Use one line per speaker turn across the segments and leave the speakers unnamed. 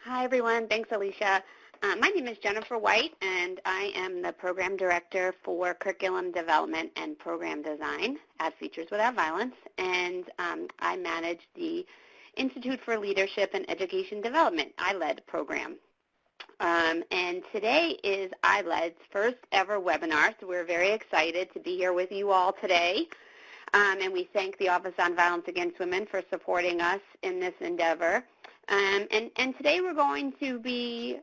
Hi, everyone. Thanks, Alicia. My name is Jennifer White, and I am the Program Director for Curriculum Development and Program Design at Futures Without Violence, and I manage the Institute for Leadership and Education Development, ILED program. And today is ILED's first ever webinar, so we're very excited to be here with you all today. And we thank the Office on Violence Against Women for supporting us in this endeavor. And today we're going to be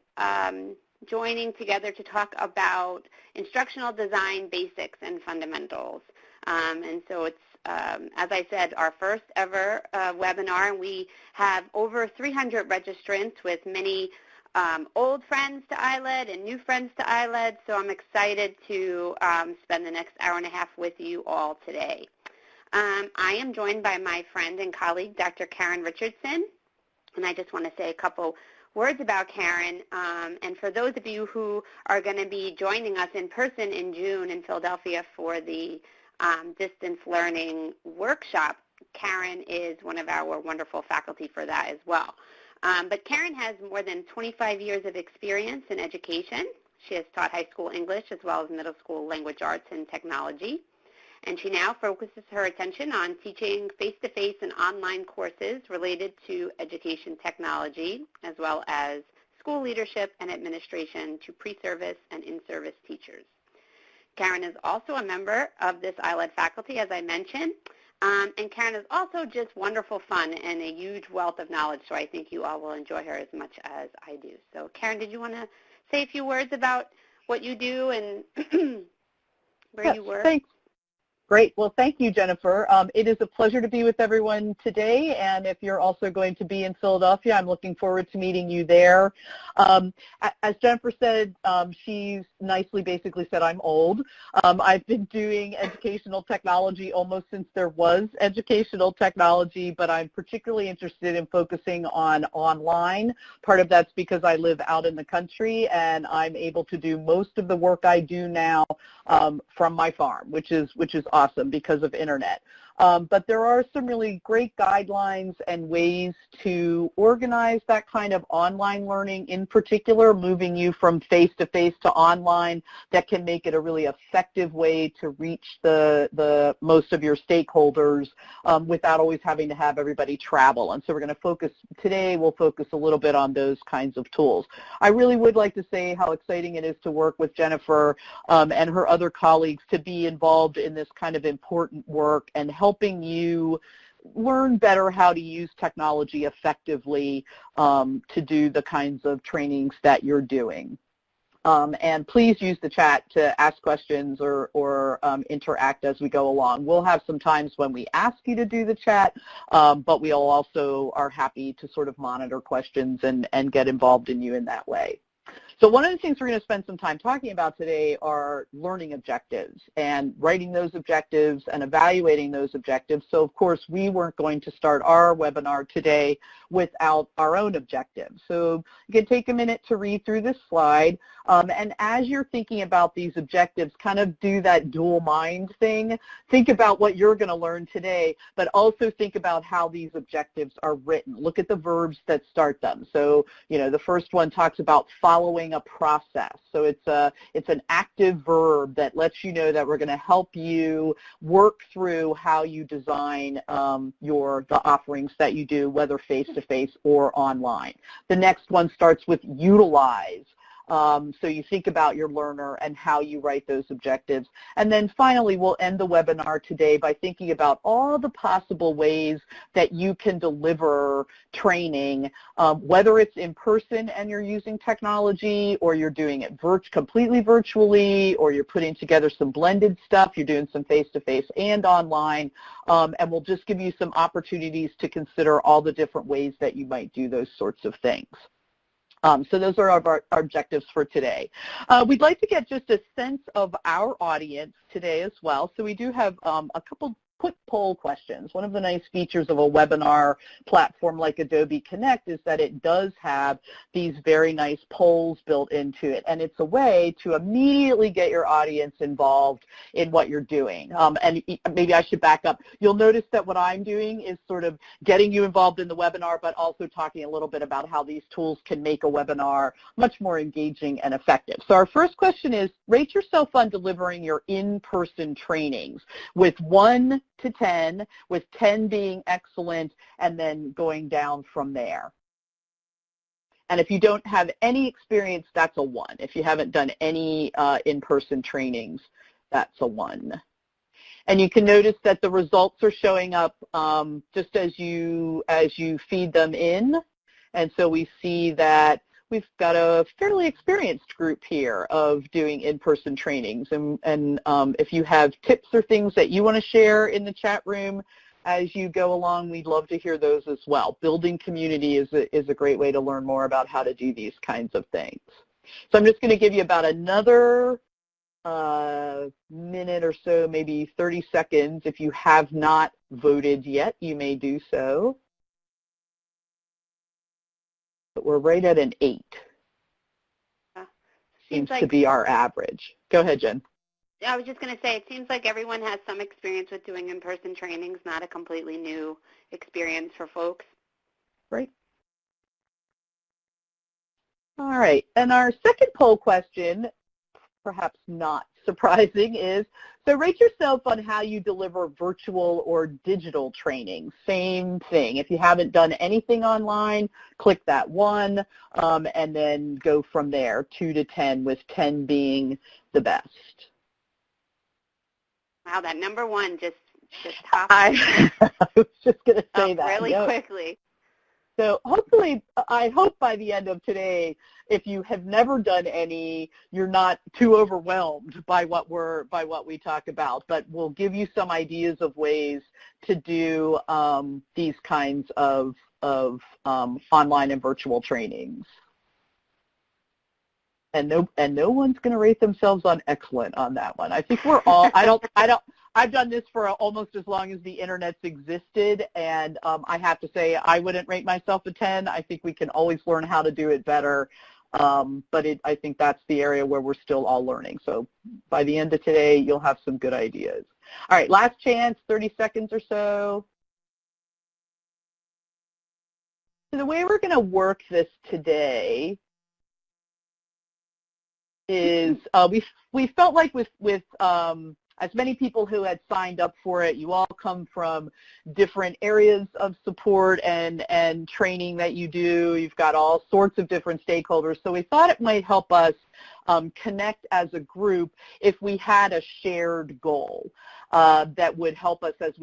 joining together to talk about instructional design basics and fundamentals. And so it's, as I said, our first ever webinar, and we have over 300 registrants with many old friends to ILED and new friends to ILED, so I'm excited to spend the next hour and a half with you all today. I am joined by my friend and colleague, Dr. Karen Richardson, and I just want to say a couple words about Karen. And for those of you who are going to be joining us in person in June in Philadelphia for the distance learning workshop, Karen is one of our wonderful faculty for that as well. But Karen has more than 25 years of experience in education. She has taught high school English as well as middle school language arts and technology. And she now focuses her attention on teaching face-to-face and online courses related to education technology, as well as school leadership and administration to pre-service and in-service teachers. Karen is also a member of this ILED faculty, as I mentioned, and Karen is also just wonderful fun and a huge wealth of knowledge, so I think you all will enjoy her as much as I do. So Karen, did you want to say a few words about what you do and where you work?
Thanks. Great. Well, thank you, Jennifer. It is a pleasure to be with everyone today, and if you're also going to be in Philadelphia, I'm looking forward to meeting you there. As Jennifer said, she's nicely basically said I'm old. I've been doing educational technology almost since there was educational technology, but I'm particularly interested in focusing on online. Part of that's because I live out in the country, and I'm able to do most of the work I do now from my farm, which is awesome because of internet. But there are some really great guidelines and ways to organize that kind of online learning, in particular moving you from face-to-face to online, that can make it a really effective way to reach the most of your stakeholders without always having to have everybody travel. And so we're going to focus, today we'll focus a little bit on those kinds of tools. I really would like to say how exciting it is to work with Jennifer and her other colleagues to be involved in this kind of important work and helping you learn better how to use technology effectively to do the kinds of trainings that you're doing. And please use the chat to ask questions or interact as we go along. We'll have some times when we ask you to do the chat, but we also are happy to sort of monitor questions and get involved in you in that way. So one of the things we're going to spend some time talking about today are learning objectives and writing those objectives and evaluating those objectives. So of course we weren't going to start our webinar today without our own objectives. So you can take a minute to read through this slide, and as you're thinking about these objectives, kind of do that dual mind thing. Think about what you're going to learn today, but also think about how these objectives are written. Look at the verbs that start them. So, you know, the first one talks about following a process. So it's an active verb that lets you know that we're going to help you work through how you design the offerings that you do, whether face-to-face or online. The next one starts with utilize. So you think about your learner and how you write those objectives. And then finally, we'll end the webinar today by thinking about all the possible ways that you can deliver training, whether it's in person and you're using technology, or you're doing it completely virtually, or you're putting together some blended stuff, you're doing some face-to-face and online, and we'll just give you some opportunities to consider all the different ways that you might do those sorts of things. So those are our objectives for today. We'd like to get just a sense of our audience today as well. So we do have a couple quick poll questions. One of the nice features of a webinar platform like Adobe Connect is that it does have these very nice polls built into it, and it's a way to immediately get your audience involved in what you're doing. And maybe I should back up. You'll notice that what I'm doing is sort of getting you involved in the webinar, but also talking a little bit about how these tools can make a webinar much more engaging and effective. So our first question is, rate yourself on delivering your in-person trainings with 1 to 10, with 10 being excellent, and then going down from there. And if you don't have any experience, that's a 1. If you haven't done any in-person trainings, that's a 1. And you can notice that the results are showing up just as you feed them in. And so we see that we've got a fairly experienced group here of doing in-person trainings. And if you have tips or things that you want to share in the chat room as you go along, we'd love to hear those as well. Building community is a great way to learn more about how to do these kinds of things. So I'm just going to give you about another minute or so, maybe 30 seconds. If you have not voted yet, you may do so. But we're right at an 8. Seems to be our average. Go ahead, Jen.
I was just going to say, it seems like everyone has some experience with doing in-person trainings, not a completely new experience for folks.
Right. All right. And our second poll question, perhaps not surprising, is, so rate yourself on how you deliver virtual or digital training. Same thing. If you haven't done anything online, click that 1, and then go from there, 2 to 10, with 10 being the best.
Wow, that number 1 just hopped.
I was just going to say that.
Really quickly.
So hopefully, I hope by the end of today, if you have never done any, you're not too overwhelmed by what we talk about. But we'll give you some ideas of ways to do these kinds of online and virtual trainings. And no one's going to rate themselves on excellent on that one. I think we're all. I've done this for almost as long as the internet's existed, and I have to say I wouldn't rate myself a 10. I think we can always learn how to do it better, but I think that's the area where we're still all learning. So by the end of today, you'll have some good ideas. All right, last chance, 30 seconds or so. So the way we're going to work this today is we felt like with as many people who had signed up for it, you all come from different areas of support and training that you do. You've got all sorts of different stakeholders. So we thought it might help us connect as a group if we had a shared goal that would help us as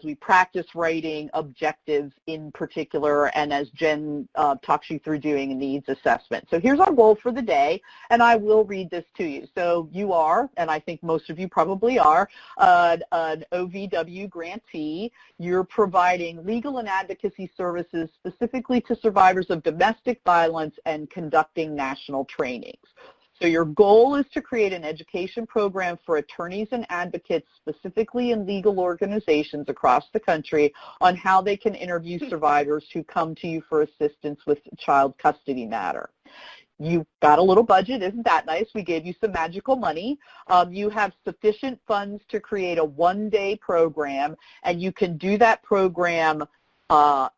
we practice writing objectives in particular, and as Jen talks you through doing a needs assessment. So here's our goal for the day, and I will read this to you. So you are, and I think most of you probably are, an OVW grantee. You're providing legal and advocacy services specifically to survivors of domestic violence and conducting national trainings. So your goal is to create an education program for attorneys and advocates, specifically in legal organizations across the country, on how they can interview survivors who come to you for assistance with a child custody matter. You've got a little budget. Isn't that nice? We gave you some magical money. You have sufficient funds to create a one-day program, and you can do that program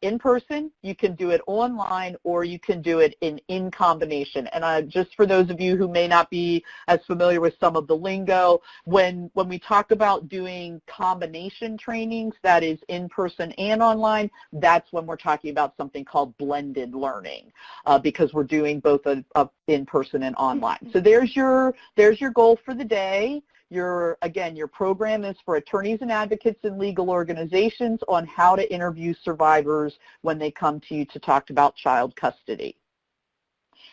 in person, you can do it online, or you can do it in combination. And just for those of you who may not be as familiar with some of the lingo, when we talk about doing combination trainings, that is in person and online, that's when we're talking about something called blended learning, because we're doing both in person and online. So there's your goal for the day. Again, your program is for attorneys and advocates in legal organizations on how to interview survivors when they come to you to talk about child custody.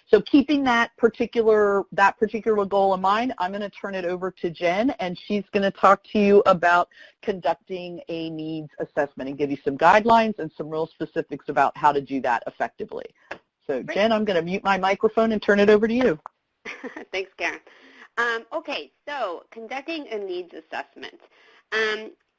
So keeping that particular goal in mind, I'm going to turn it over to Jen, and she's going to talk to you about conducting a needs assessment and give you some guidelines and some real specifics about how to do that effectively. So Jen, I'm going to mute my microphone and turn it over to you.
Thanks, Karen. Okay, so conducting a needs assessment.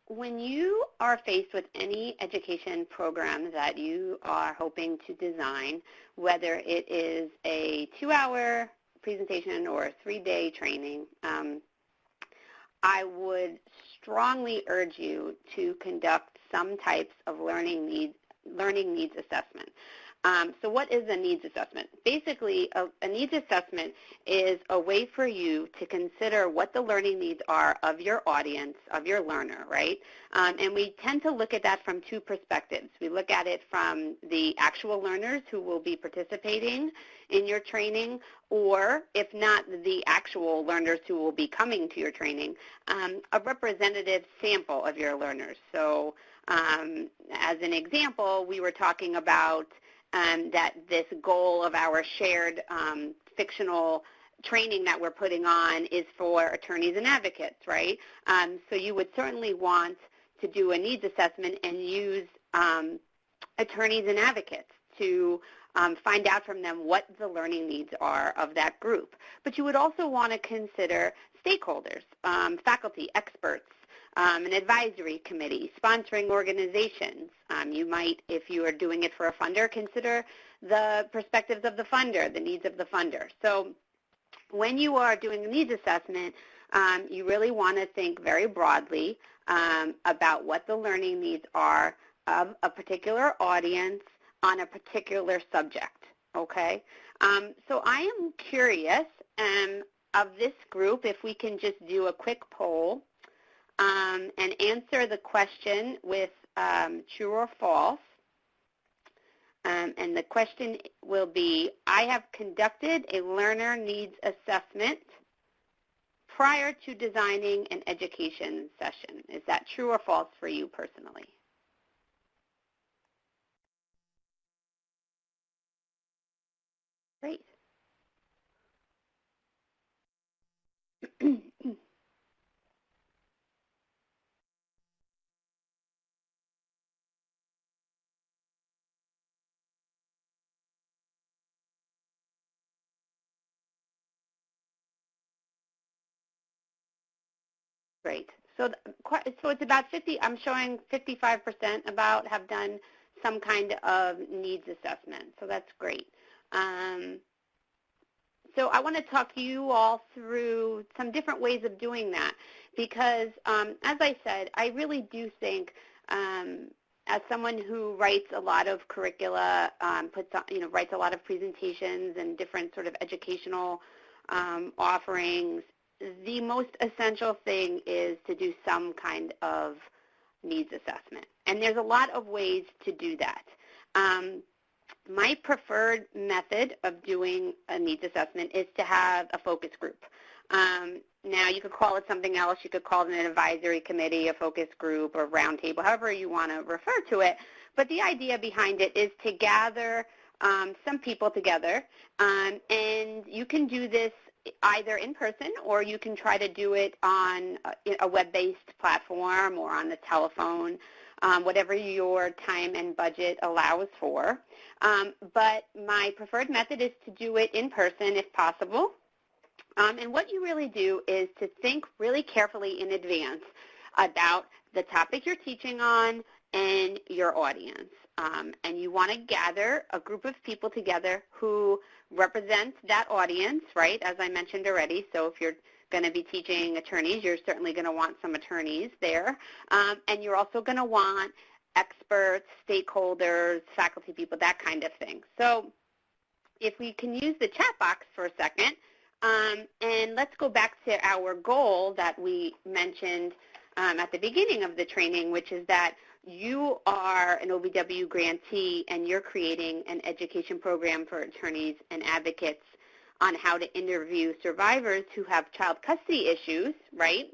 when you are faced with any education program that you are hoping to design, whether it is a 2-hour presentation or a 3-day training, I would strongly urge you to conduct some types of learning needs assessment. So what is a needs assessment? Basically, a needs assessment is a way for you to consider what the learning needs are of your audience, of your learner, right? And we tend to look at that from two perspectives. We look at it from the actual learners who will be participating in your training, or if not the actual learners who will be coming to your training, a representative sample of your learners. So as an example, we were talking about that this goal of our shared fictional training that we're putting on is for attorneys and advocates, right? So you would certainly want to do a needs assessment and use attorneys and advocates to find out from them what the learning needs are of that group. But you would also want to consider stakeholders, faculty, experts, an advisory committee, sponsoring organizations. You might, if you are doing it for a funder, consider the perspectives of the funder, the needs of the funder. So when you are doing a needs assessment, you really want to think very broadly about what the learning needs are of a particular audience on a particular subject, okay? So I am curious of this group, if we can just do a quick poll and answer the question with true or false. And the question will be, I have conducted a learner needs assessment prior to designing an education session. Is that true or false for you personally? Great. Great. So it's about 50, I'm showing 55% about have done some kind of needs assessment. So that's great. So I want to talk you all through some different ways of doing that because, as I said, I really do think as someone who writes a lot of curricula, writes a lot of presentations and different sort of educational offerings, the most essential thing is to do some kind of needs assessment. And there's a lot of ways to do that. My preferred method of doing a needs assessment is to have a focus group. Now, you could call it something else. You could call it an advisory committee, a focus group, or roundtable, however you want to refer to it. But the idea behind it is to gather some people together, and you can do this either in person or you can try to do it on a web-based platform or on the telephone, whatever your time and budget allows for. But my preferred method is to do it in person if possible. And what you really do is to think really carefully in advance about the topic you're teaching on and your audience. And you want to gather a group of people together who represent that audience, right, as I mentioned already. So if you're going to be teaching attorneys, you're certainly going to want some attorneys there. And you're also going to want experts, stakeholders, faculty people, that kind of thing. So if we can use the chat box for a second, and let's go back to our goal that we mentioned at the beginning of the training, which is that you are an OBW grantee and you're creating an education program for attorneys and advocates on how to interview survivors who have child custody issues, right?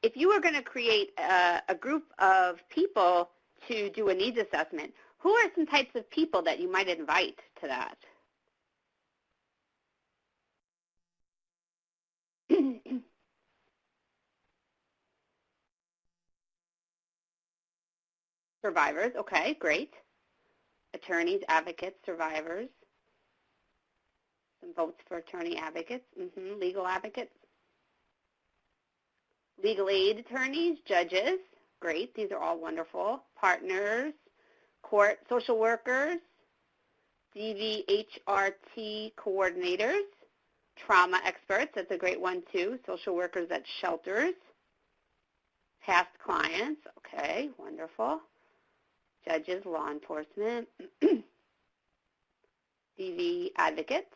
If you are going to create a group of people to do a needs assessment, who are some types of people that you might invite to that? Survivors, okay, great. Attorneys, advocates, survivors. Some votes for attorney advocates, legal advocates. Legal aid attorneys, judges, great. These are all wonderful. Partners, court social workers, DVHRT coordinators, trauma experts, that's a great one too, social workers at shelters, past clients, okay, wonderful, judges, law enforcement, DV advocates,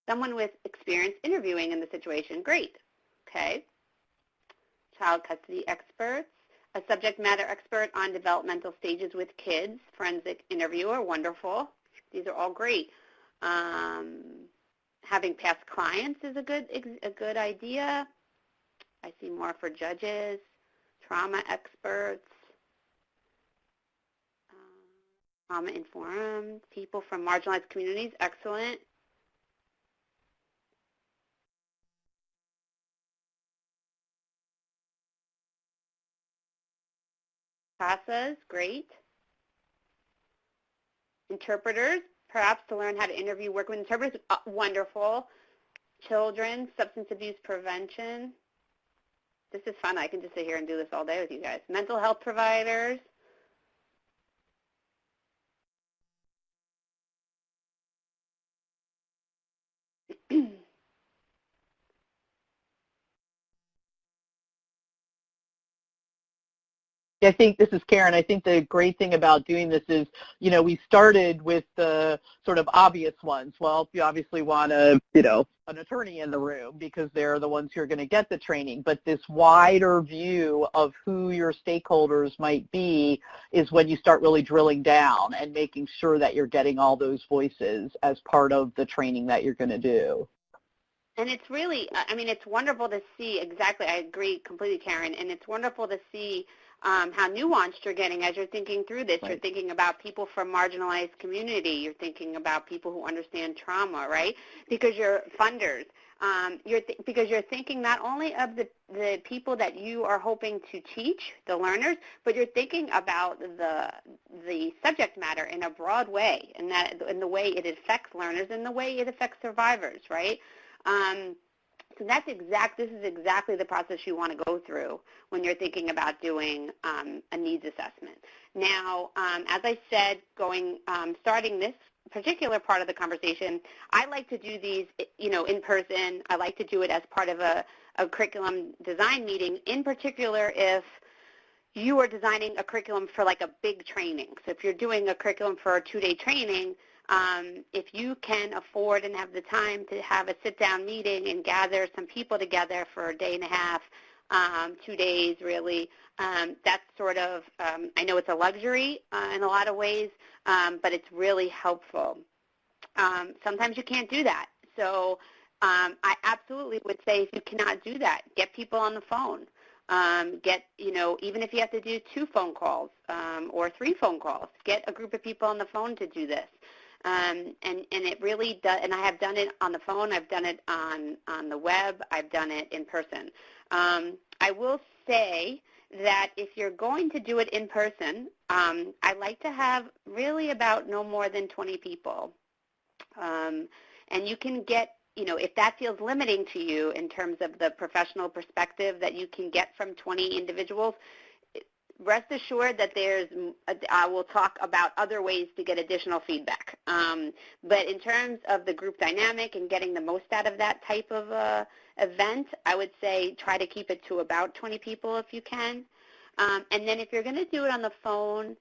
someone with experience interviewing in the situation, great, okay, child custody experts, a subject matter expert on developmental stages with kids, forensic interviewer, wonderful. These are all great. Having past clients is a good idea. I see more for judges, trauma experts, trauma-informed, people from marginalized communities, excellent. CASAs, great. Interpreters, perhaps to learn how to interview, work with interpreters, wonderful. Children, substance abuse prevention. This is fun. I can just sit here and do this all day with you guys. Mental health providers.
I think this is Karen. I think the great thing about doing this is, you know, we started with the sort of obvious ones. Well, you obviously want a, you know, an attorney in the room because they're the ones who are going to get the training. But this wider view of who your stakeholders might be is when you start really drilling down and making sure that you're getting all those voices as part of the training that you're going to do.
And it's really, I mean, it's wonderful to see, exactly, I agree completely, Karen, and it's wonderful to see how nuanced you're getting as you're thinking through this. Right. You're thinking about people from marginalized community. You're thinking about people who understand trauma, right? Because you're funders. Because you're thinking not only of the people that you are hoping to teach, the learners, but you're thinking about the subject matter in a broad way, and that in the way it affects learners and the way it affects survivors, right? So this is exactly the process you want to go through when you're thinking about doing a needs assessment. Now, as I said, starting this particular part of the conversation, I like to do these, you know, in person. I like to do it as part of a curriculum design meeting, in particular if you are designing a curriculum for like a big training. So if you're doing a curriculum for a 2-day training, if you can afford and have the time to have a sit-down meeting and gather some people together for a day and a half, 2 days really, that's sort of, I know it's a luxury in a lot of ways, but it's really helpful. Sometimes you can't do that. So I absolutely would say if you cannot do that, get people on the phone. You know, even if you have to do 2 phone calls or 3 phone calls, get a group of people on the phone to do this. And it really does, and I have done it on the phone, I've done it on the web, I've done it in person. I will say that if you're going to do it in person, I like to have really about no more than 20 people. And you can get, you know, if that feels limiting to you in terms of the professional perspective that you can get from 20 individuals, rest assured that I will talk about other ways to get additional feedback. But in terms of the group dynamic and getting the most out of that type of event, I would say try to keep it to about 20 people if you can. And then if you're going to do it on the phone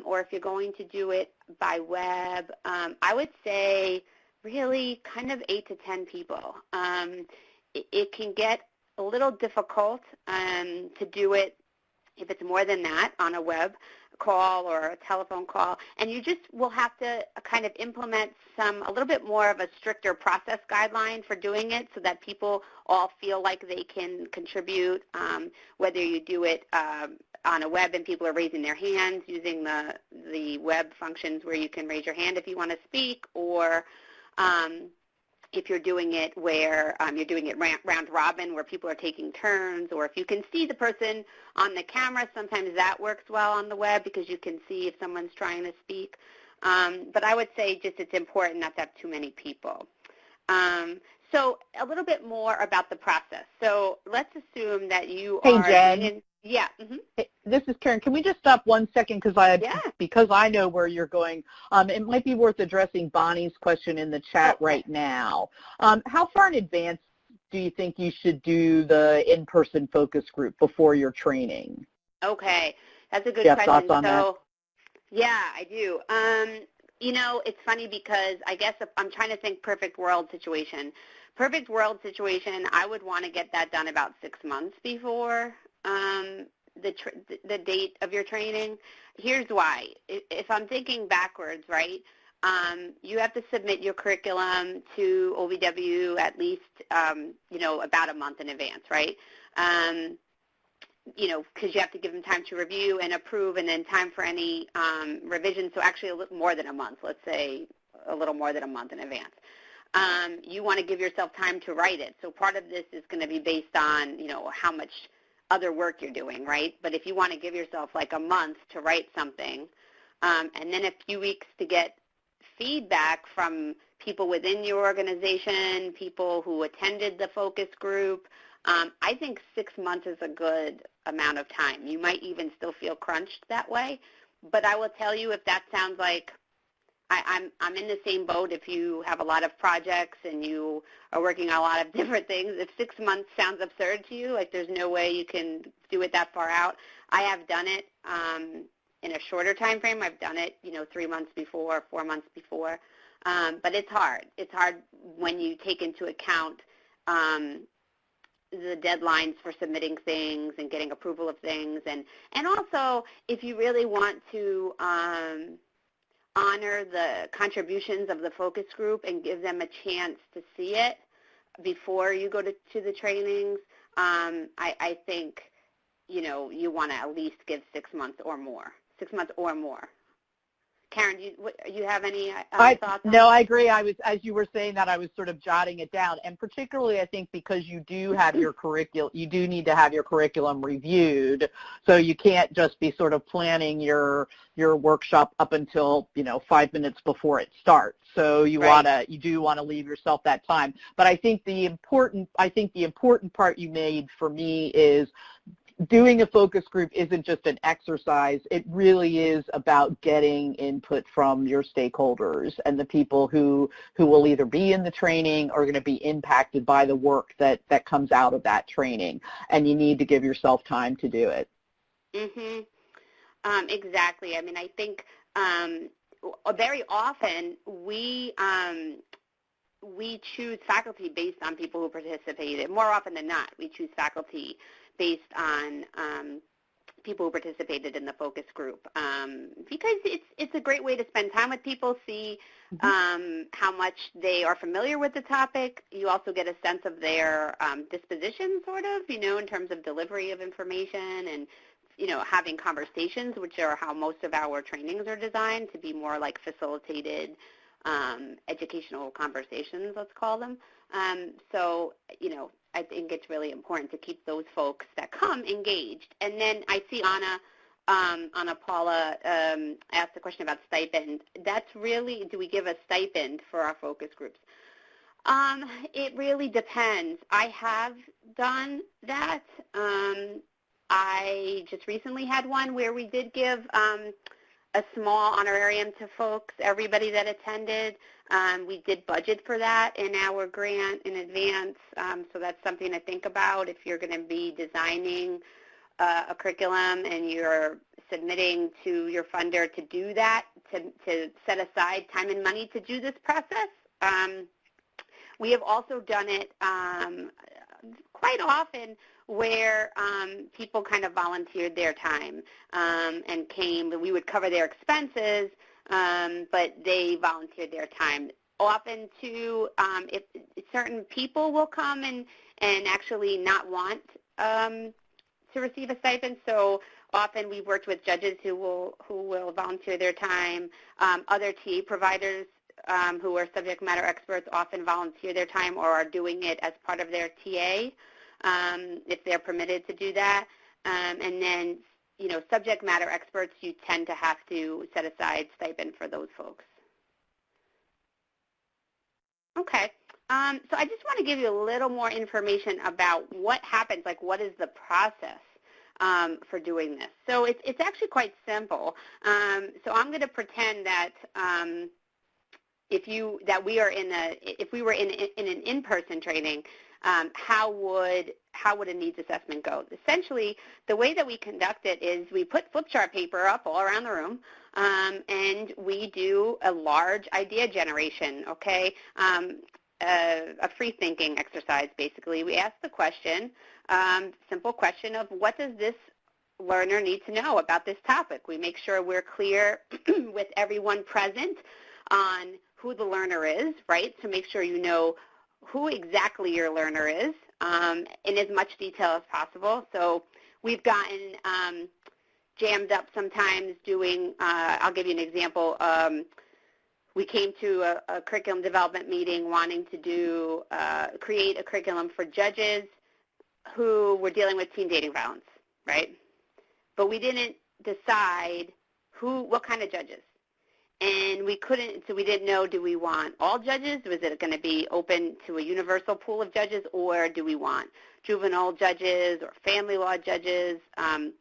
or if you're going to do it by web, I would say really kind of 8 to 10 people. It can get a little difficult to do it if it's more than that on a web call or a telephone call, and you just will have to kind of implement a little bit more of a stricter process guideline for doing it so that people all feel like they can contribute, whether you do it on a web and people are raising their hands using the web functions where you can raise your hand if you want to speak, or if you're doing it where you're doing it round robin where people are taking turns, or if you can see the person on the camera, sometimes that works well on the web because you can see if someone's trying to speak. But I would say just it's important not to have too many people. So a little bit more about the process. So let's assume that you are
Jen.
Yeah.
Hey, this is Karen. Can we just stop 1 second because I know where you're going. It might be worth addressing Bonnie's question in the chat right now. How far in advance do you think you should do the in-person focus group before your training?
Okay, that's a good
question.
Thoughts
on that?
Yeah, I do. You know, it's funny because I guess if I'm trying to think perfect world situation. Perfect world situation, I would want to get that done about 6 months before the date of your training. Here's why. If I'm thinking backwards, right, you have to submit your curriculum to OVW at least, you know, about a month in advance, right? You know, because you have to give them time to review and approve and then time for any revision, so actually a little more than a month, let's say a little more than a month in advance. You want to give yourself time to write it. So part of this is going to be based on, you know, how much other work you're doing, right? But if you want to give yourself like a month to write something, and then a few weeks to get feedback from people within your organization, people who attended the focus group, I think 6 months is a good amount of time. You might even still feel crunched that way, but I will tell you if that sounds like I'm in the same boat. If you have a lot of projects and you are working on a lot of different things, if 6 months sounds absurd to you, like there's no way you can do it that far out, I have done it in a shorter time frame. I've done it, you know, 3 months before, 4 months before, but it's hard. It's hard when you take into account the deadlines for submitting things and getting approval of things, and also if you really want to honor the contributions of the focus group and give them a chance to see it before you go to the trainings, I think, you know, you want to at least give 6 months or more. 6 months or more. Karen, do you have any thoughts?
No, I agree. As you were saying that, I was sort of jotting it down, and particularly I think because you do have your curriculum, you do need to have your curriculum reviewed, so you can't just be sort of planning your workshop up until, you know, 5 minutes before it starts. So you do want to leave yourself that time. But I think the important part you made for me is doing a focus group isn't just an exercise. It really is about getting input from your stakeholders and the people who will either be in the training or going to be impacted by the work that comes out of that training. And you need to give yourself time to do it.
Exactly. I mean, I think very often we choose faculty based on people who participated. More often than not, we choose faculty based on people who participated in the focus group, because it's a great way to spend time with people, see how much they are familiar with the topic. You also get a sense of their disposition, sort of, you know, in terms of delivery of information and, you know, having conversations, which are how most of our trainings are designed to be more like facilitated educational conversations, let's call them. So, you know, I think it's really important to keep those folks that come engaged. And then I see Anna Paula asked a question about stipend. That's really, do we give a stipend for our focus groups? It really depends. I have done that. I just recently had one where we did give a small honorarium to folks, everybody that attended. We did budget for that in our grant in advance, so that's something to think about if you're going to be designing a curriculum and you're submitting to your funder to do that, to set aside time and money to do this process. We have also done it quite often where people kind of volunteered their time and came. We would cover their expenses, but they volunteered their time. Often, too, if certain people will come and actually not want to receive a stipend, so often we've worked with judges who will volunteer their time. Other TA providers who are subject matter experts often volunteer their time or are doing it as part of their TA. If they're permitted to do that. And then, subject matter experts, you tend to have to set aside stipend for those folks. Okay. So I just want to give you a little more information about what happens, like what is the process for doing this. So it's actually quite simple. So I'm going to pretend that if we were in an in-person training, how would a needs assessment go? Essentially, the way that we conduct it is we put flip chart paper up all around the room, and we do a large idea generation, okay? A free thinking exercise, basically. We ask the question, simple question of what does this learner need to know about this topic? We make sure we're clear with everyone present on who the learner is, right? To make sure you know who exactly your learner is in as much detail as possible. So we've gotten jammed up sometimes doing, I'll give you an example. We came to a curriculum development meeting wanting to create a curriculum for judges who were dealing with teen dating violence, right? But we didn't decide what kind of judges. And so we didn't know, do we want all judges? Was it going to be open to a universal pool of judges, or do we want juvenile judges or family law judges? And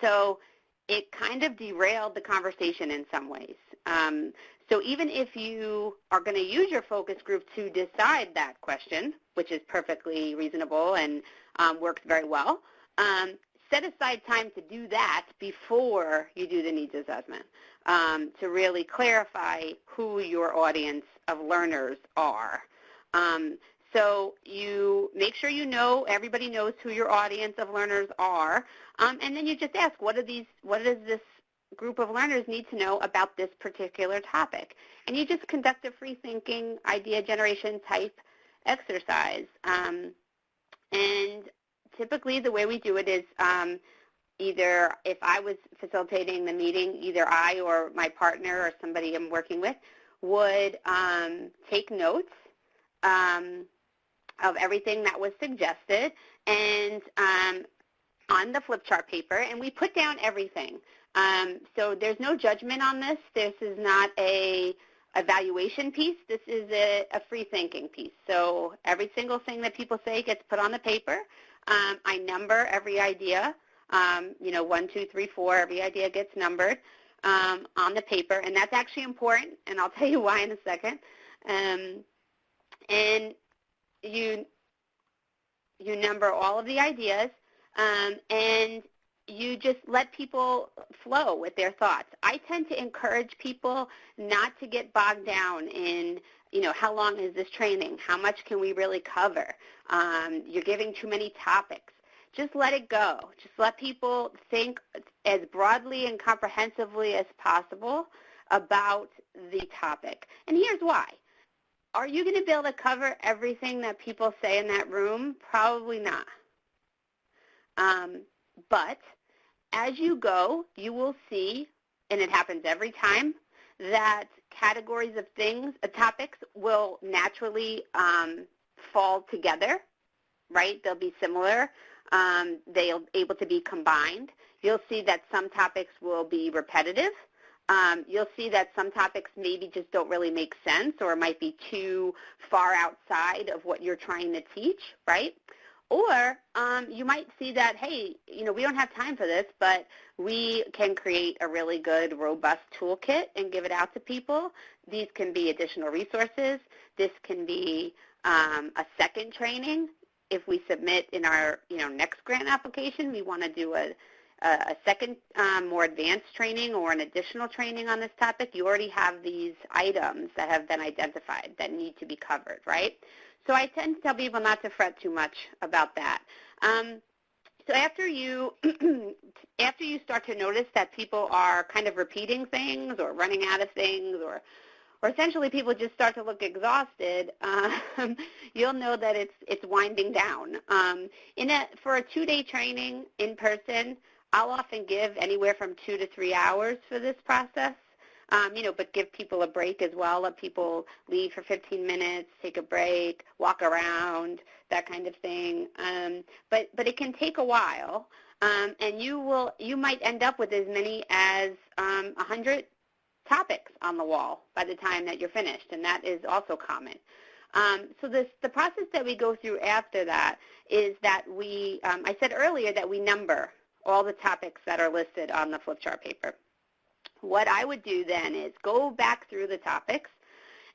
so it kind of derailed the conversation in some ways. So even if you are going to use your focus group to decide that question, which is perfectly reasonable and works very well, set aside time to do that before you do the needs assessment to really clarify who your audience of learners are. So you make sure everybody knows who your audience of learners are, and then you just ask, what does this group of learners need to know about this particular topic? And you just conduct a free thinking idea generation type exercise. And typically the way we do it is either if I was facilitating the meeting, either I or my partner or somebody I'm working with would take notes of everything that was suggested and on the flip chart paper, and we put down everything. So there's no judgment on this. This is not a evaluation piece. This is a free thinking piece. So every single thing that people say gets put on the paper. I number every idea. 1, 2, 3, 4. Every idea gets numbered on the paper, and that's actually important, and I'll tell you why in a second. And you number all of the ideas, and you just let people flow with their thoughts. I tend to encourage people not to get bogged down in, how long is this training? How much can we really cover? You're giving too many topics. Just let it go. Just let people think as broadly and comprehensively as possible about the topic. And here's why. Are you going to be able to cover everything that people say in that room? Probably not. But as you go, you will see, and it happens every time, that categories of topics will naturally fall together, right? They'll be similar. They'll be able to be combined. You'll see that some topics will be repetitive. You'll see that some topics maybe just don't really make sense or might be too far outside of what you're trying to teach, right? Or you might see that, hey, we don't have time for this, but we can create a really good, robust toolkit and give it out to people. These can be additional resources. This can be a second training. If we submit in our next grant application, we want to do a second more advanced training or an additional training on this topic, you already have these items that have been identified that need to be covered, right? So I tend to tell people not to fret too much about that. So after you start to notice that people are kind of repeating things or running out of things, or essentially people just start to look exhausted, you'll know that it's winding down. For a 2-day training in person, I'll often give anywhere from 2 to 3 hours for this process. But give people a break as well. Let people leave for 15 minutes, take a break, walk around, that kind of thing. But it can take a while. and you might end up with as many as 100 topics on the wall by the time that you're finished, and that is also common. So the process that we go through after that is that I said earlier that we number all the topics that are listed on the flip chart paper. What I would do then is go back through the topics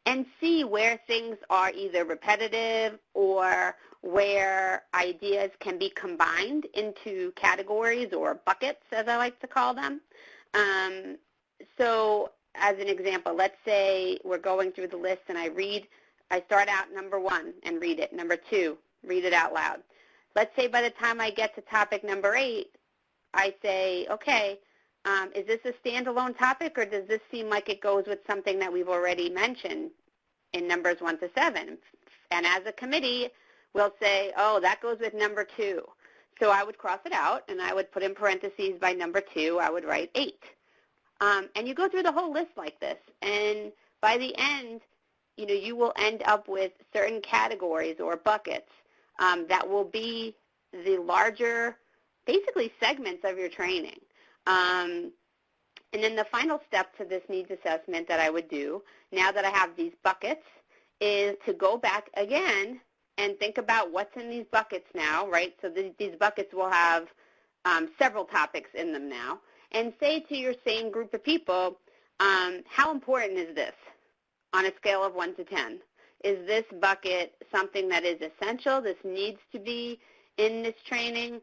and see where things are either repetitive or where ideas can be combined into categories or buckets, as I like to call them. So as an example, let's say we're going through the list and I start out number 1 and read it. Number 2, read it out loud. Let's say by the time I get to topic number 8, I say, okay, is this a standalone topic, or does this seem like it goes with something that we've already mentioned in numbers 1 to 7? And as a committee, we'll say, oh, that goes with number 2. So I would cross it out, and I would put in parentheses by number 2, I would write 8. And you go through the whole list like this, and by the end, you will end up with certain categories or buckets that will be the larger, basically, segments of your training. And then the final step to this needs assessment that I would do, now that I have these buckets, is to go back again and think about what's in these buckets now, right? So these buckets will have several topics in them now, and say to your same group of people, how important is this on a scale of 1 to 10? Is this bucket something that is essential? This needs to be in this training?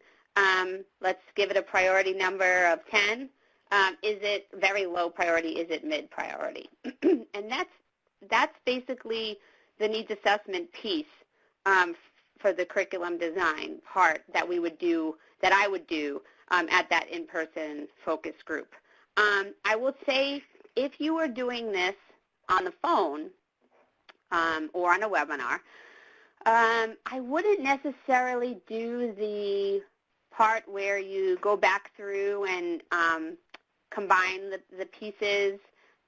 Let's give it a priority number of 10. Is it very low priority? Is it mid priority? And that's basically the needs assessment piece for the curriculum design part that we would do, that I would do at that in-person focus group. I will say if you are doing this on the phone or on a webinar, I wouldn't necessarily do the part where you go back through and combine the pieces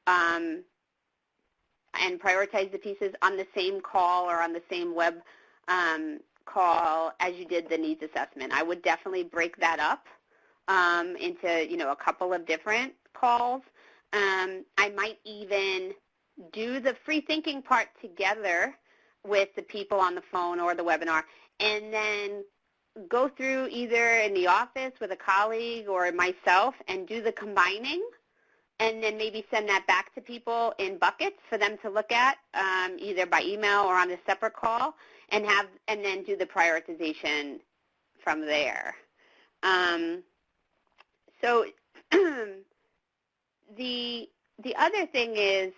and prioritize the pieces on the same call or on the same web call as you did the needs assessment. I would definitely break that up into a couple of different calls. I might even do the free thinking part together with the people on the phone or the webinar, and then go through either in the office with a colleague or myself and do the combining, and then maybe send that back to people in buckets for them to look at either by email or on a separate call, and then do the prioritization from there. So the other thing is,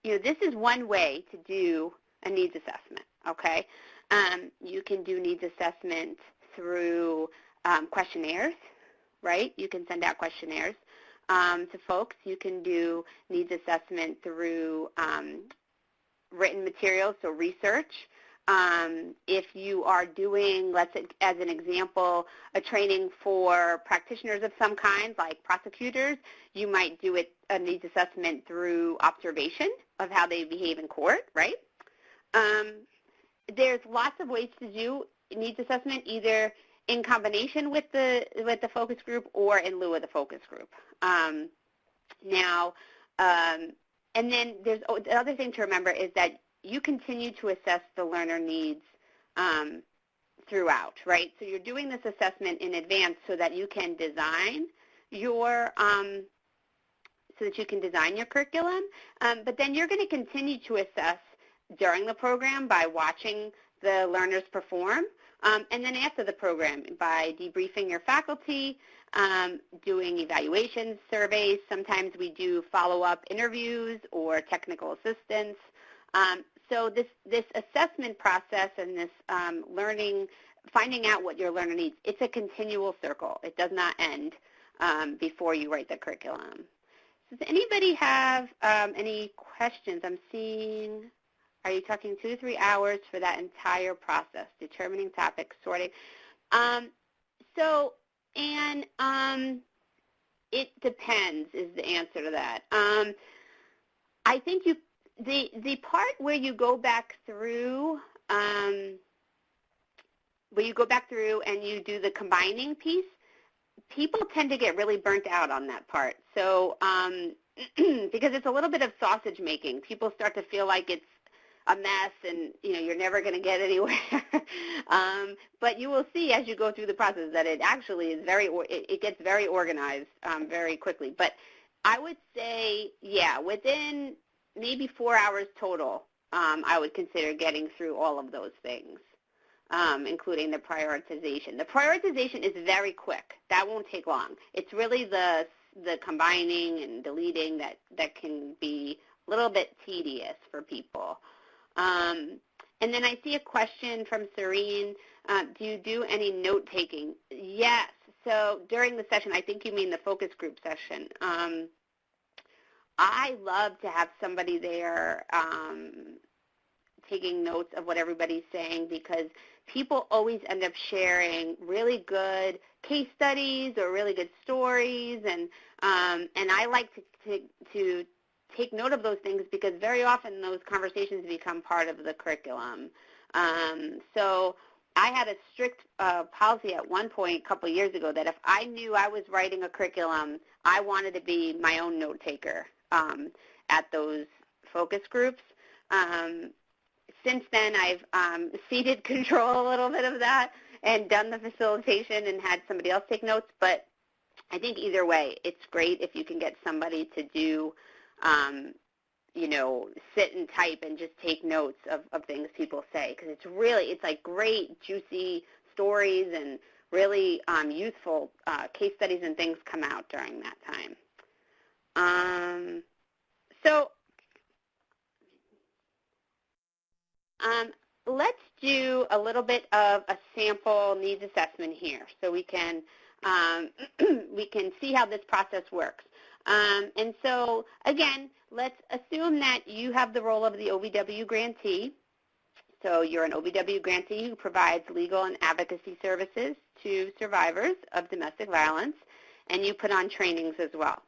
this is one way to do a needs assessment, okay? You can do needs assessment through questionnaires, right? You can send out questionnaires to folks. You can do needs assessment through written materials, so research. If you are doing, let's say, as an example, a training for practitioners of some kind, like prosecutors, you might do a needs assessment through observation of how they behave in court, right? There's lots of ways to do needs assessment, either in combination with the focus group or in lieu of the focus group. And then there's the other thing to remember is that you continue to assess the learner needs throughout, right? So you're doing this assessment in advance so that you can design your curriculum, but then you're going to continue to assess during the program by watching the learners perform, and then after the program by debriefing your faculty, doing evaluations, surveys. Sometimes we do follow-up interviews or technical assistance. So this assessment process and this finding out what your learner needs, it's a continual circle. It does not end before you write the curriculum. Does anybody have any questions? I'm seeing, are you talking 2 to 3 hours for that entire process, determining topics, sorting? It depends is the answer to that. I think the part where you go back through when you go back through and you do the combining piece, people tend to get really burnt out on that part. So because it's a little bit of sausage making, people start to feel like it's a mess and you're never going to get anywhere. But you will see as you go through the process that it actually is it gets very organized very quickly. But I would say, yeah, within maybe 4 hours total, I would consider getting through all of those things, including the prioritization. The prioritization is very quick. That won't take long. It's really the combining and deleting that can be a little bit tedious for people. And then I see a question from Serene. Do you do any note-taking? Yes. So during the session, I think you mean the focus group session, I love to have somebody there taking notes of what everybody's saying, because people always end up sharing really good case studies or really good stories, and I like to take note of those things because very often those conversations become part of the curriculum. So I had a strict policy at one point a couple of years ago that if I knew I was writing a curriculum, I wanted to be my own note taker at those focus groups. Since then, I've ceded control a little bit of that and done the facilitation and had somebody else take notes. But I think either way, it's great if you can get somebody to do, sit and type and just take notes of things people say, because it's like great, juicy stories and really useful case studies and things come out during that time. Let's do a little bit of a sample needs assessment here so we can see how this process works. And so, again, let's assume that you have the role of the OVW grantee. So you're an OVW grantee who provides legal and advocacy services to survivors of domestic violence, and you put on trainings as well.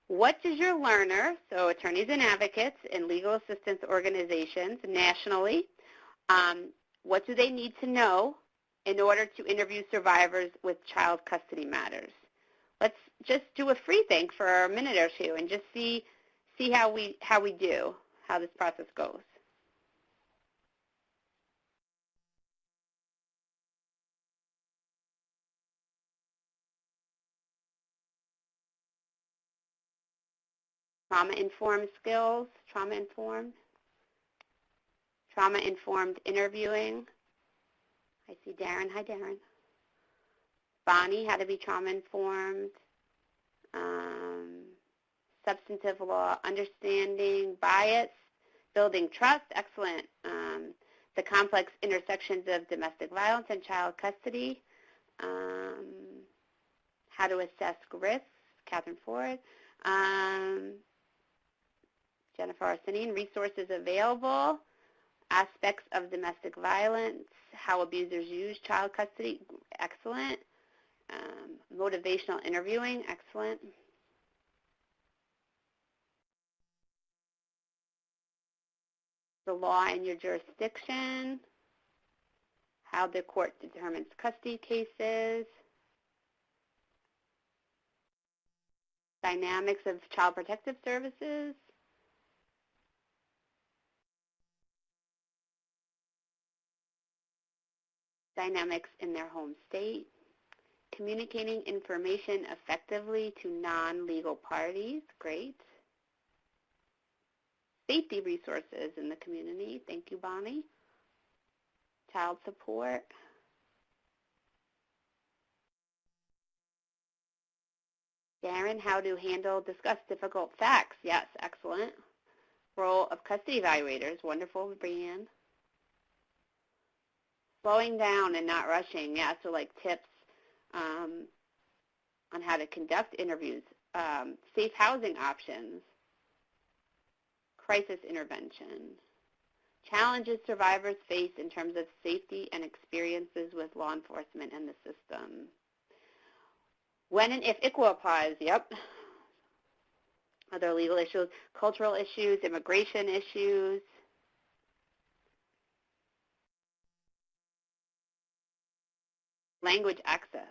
What does your learner, so attorneys and advocates and legal assistance organizations nationally, what do they need to know in order to interview survivors with child custody matters? Let's just do a free think for a minute or two and just see how we do, how this process goes. Trauma-informed skills, trauma-informed interviewing. I see Darren. Hi, Darren. Bonnie, how to be trauma-informed. Substantive law, understanding bias, building trust, excellent. The complex intersections of domestic violence and child custody. How to assess risks, Catherine Ford. Jennifer Arsenine, resources available, aspects of domestic violence, how abusers use child custody, excellent. Motivational interviewing, excellent. The law in your jurisdiction, how the court determines custody cases, dynamics of child protective services, dynamics in their home state, communicating information effectively to non-legal parties, great. Safety resources in the community, thank you, Bonnie. Child support. Darren, how to discuss difficult facts, yes, excellent. Role of custody evaluators, wonderful, Brianne. Slowing down and not rushing, yeah, so like tips on how to conduct interviews, safe housing options, crisis intervention, challenges survivors face in terms of safety and experiences with law enforcement and the system. When and if ICWA applies, yep. Other legal issues, cultural issues, immigration issues. Language access.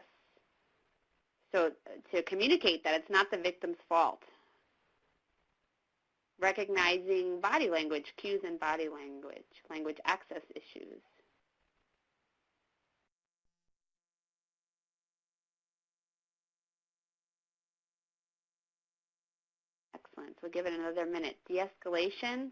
So to communicate that it's not the victim's fault. Recognizing body language, cues in body language, language access issues. Excellent. We'll give it another minute. De-escalation.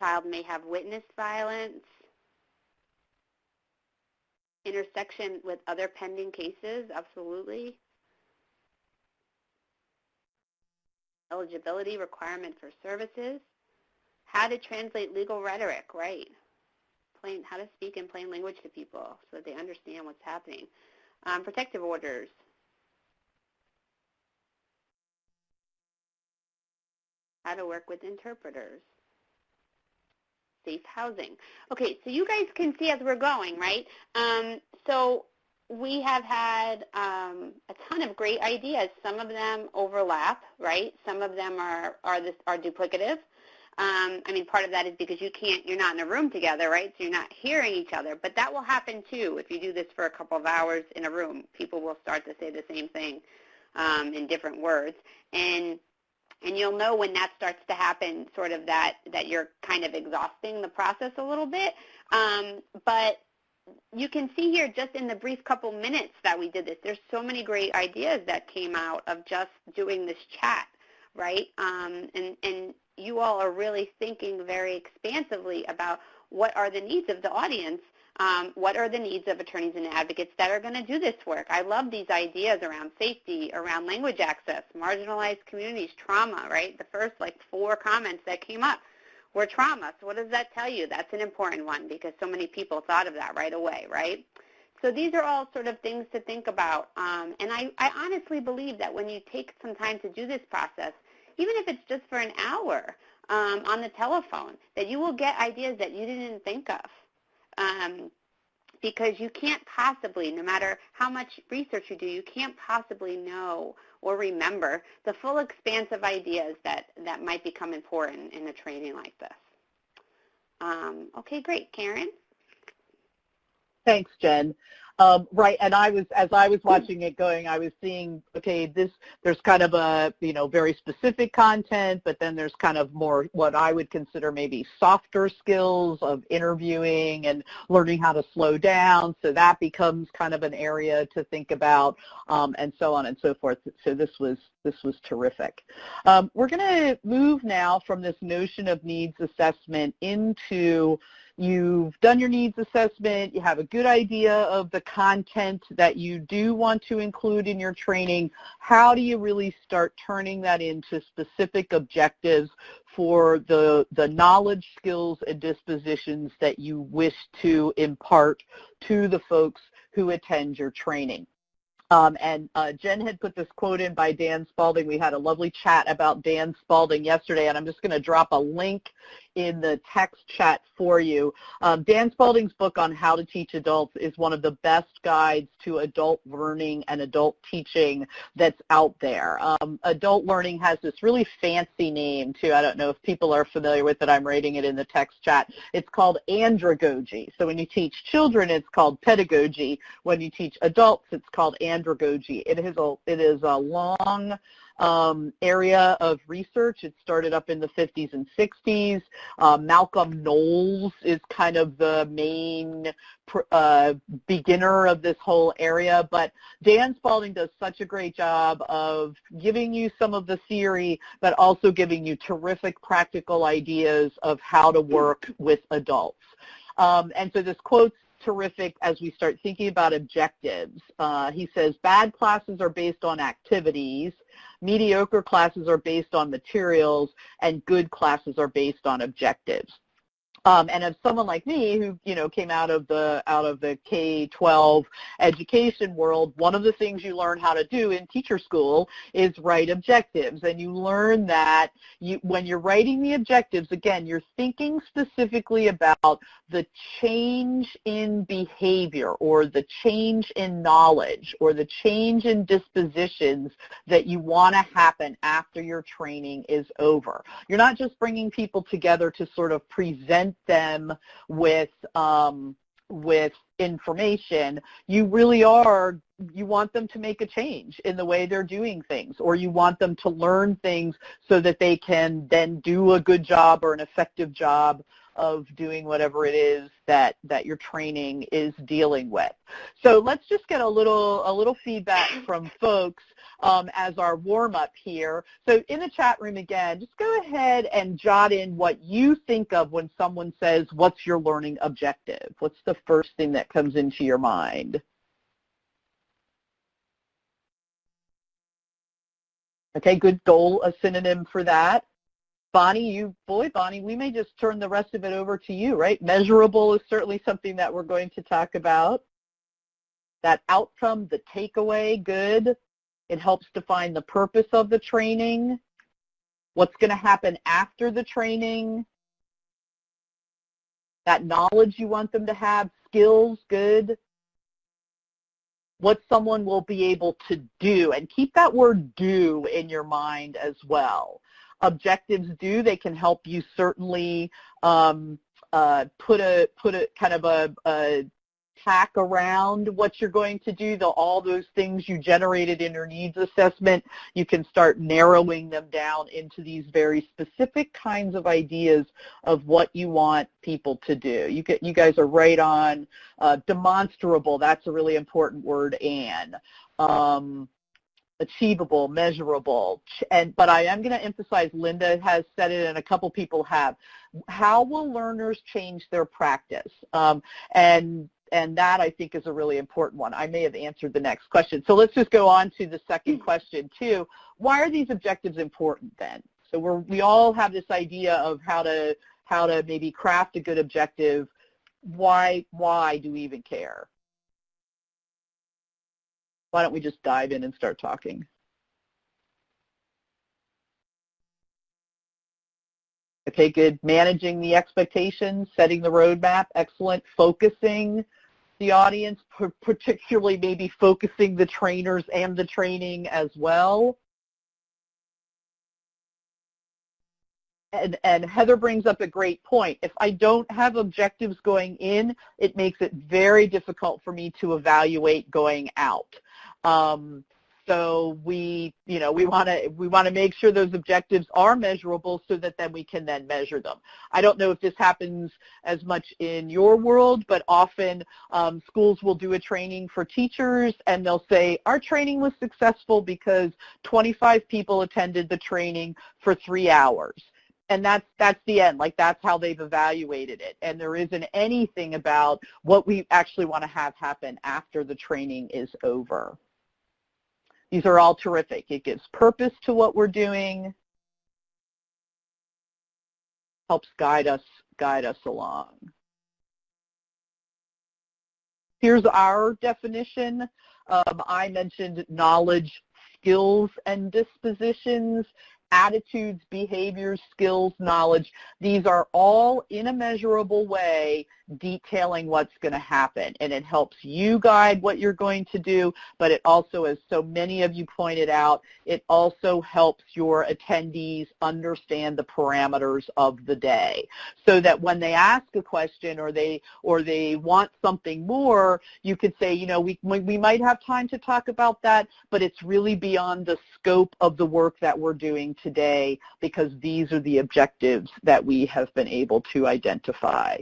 Child may have witnessed violence. Intersection with other pending cases, absolutely. Eligibility requirement for services. How to translate legal rhetoric, right? How to speak in plain language to people so that they understand what's happening. Protective orders. How to work with interpreters. Safe housing. Okay, so you guys can see as we're going, right? So we have had a ton of great ideas. Some of them overlap, right? Some of them are duplicative. I mean, part of that is because you're not in a room together, right? So you're not hearing each other. But that will happen too if you do this for a couple of hours in a room. People will start to say the same thing in different words. And you'll know when that starts to happen, sort of that you're kind of exhausting the process a little bit. But you can see here just in the brief couple minutes that we did this, there's so many great ideas that came out of just doing this chat, right? And you all are really thinking very expansively about what are the needs of the audience. What are the needs of attorneys and advocates that are going to do this work? I love these ideas around safety, around language access, marginalized communities, trauma, right? The first 4 comments that came up were trauma. So what does that tell you? That's an important one because so many people thought of that right away, right? So these are all sort of things to think about. And I honestly believe that when you take some time to do this process, even if it's just for an hour on the telephone, that you will get ideas that you didn't think of. Because you can't possibly, no matter how much research you do, you can't possibly know or remember the full expanse of ideas that might become important in a training like this. Okay, great. Karen?
Thanks, Jen. Right, and as I was watching it going, I was seeing, okay, there's kind of a, very specific content, but then there's kind of more what I would consider maybe softer skills of interviewing and learning how to slow down, so that becomes kind of an area to think about, and so on and so forth. So this was terrific. We're going to move now from this notion of needs assessment into you've done your needs assessment, you have a good idea of the content that you do want to include in your training. How do you really start turning that into specific objectives for the knowledge, skills, and dispositions that you wish to impart to the folks who attend your training? And Jen had put this quote in by Dan Spalding. We had a lovely chat about Dan Spalding yesterday, and I'm just going to drop a link in the text chat for you. Dan Spalding's book on how to teach adults is one of the best guides to adult learning and adult teaching that's out there. Adult learning has this really fancy name, too. I don't know if people are familiar with it. I'm writing it in the text chat. It's called Andragogy. So when you teach children, it's called pedagogy. When you teach adults, it's called Andragogy. It is a long area of research. It started up in the 50s and 60s. Malcolm Knowles is kind of the main beginner of this whole area, but Dan Spalding does such a great job of giving you some of the theory, but also giving you terrific practical ideas of how to work with adults. And so this quote's terrific as we start thinking about objectives. He says, bad classes are based on activities, mediocre classes are based on materials, and good classes are based on objectives. And as someone like me who, came out of the K-12 education world, one of the things you learn how to do in teacher school is write objectives. And you learn that when you're writing the objectives, again, you're thinking specifically about the change in behavior or the change in knowledge or the change in dispositions that you want to happen after your training is over. You're not just bringing people together to sort of present them with information. You really you want them to make a change in the way they're doing things, or you want them to learn things so that they can then do a good job or an effective job of doing whatever it is that your training is dealing with. So let's just get a little feedback from folks as our warm-up here. So in the chat room again, just go ahead and jot in what you think of when someone says, what's your learning objective? What's the first thing that comes into your mind? Okay, good. Goal, a synonym for that. Bonnie, Bonnie, we may just turn the rest of it over to you, right? Measurable is certainly something that we're going to talk about. That outcome, the takeaway, good. It helps define the purpose of the training, what's going to happen after the training, that knowledge you want them to have, skills, good, what someone will be able to do. And keep that word do in your mind as well. Objectives do, they can help you certainly put a kind of a tack around what you're going to do. All those things you generated in your needs assessment, you can start narrowing them down into these very specific kinds of ideas of what you want people to do. You guys are right on. Demonstrable, that's a really important word, Anne. Achievable, measurable, but I am going to emphasize, Linda has said it and a couple people have, how will learners change their practice? And that, I think, is a really important one. I may have answered the next question. So let's just go on to the second question, too. Why are these objectives important, then? So we all have this idea of how to maybe craft a good objective. Why do we even care? Why don't we just dive in and start talking? Okay, good. Managing the expectations, setting the roadmap, excellent. Focusing the audience, particularly maybe focusing the trainers and the training as well. And Heather brings up a great point. If I don't have objectives going in, it makes it very difficult for me to evaluate going out. So we want to make sure those objectives are measurable so that then we can then measure them. I don't know if this happens as much in your world, but often schools will do a training for teachers and they'll say, our training was successful because 25 people attended the training for 3 hours. And that's the end. Like, that's how they've evaluated it. And there isn't anything about what we actually want to have happen after the training is over. These are all terrific. It gives purpose to what we're doing, helps guide us along. Here's our definition. I mentioned knowledge, skills, and dispositions. Attitudes, behaviors, skills, knowledge, these are all in a measurable way detailing what's going to happen. And it helps you guide what you're going to do, but it also, as so many of you pointed out, it also helps your attendees understand the parameters of the day so that when they ask a question or they want something more, you could say, we might have time to talk about that, but it's really beyond the scope of the work that we're doing today because these are the objectives that we have been able to identify.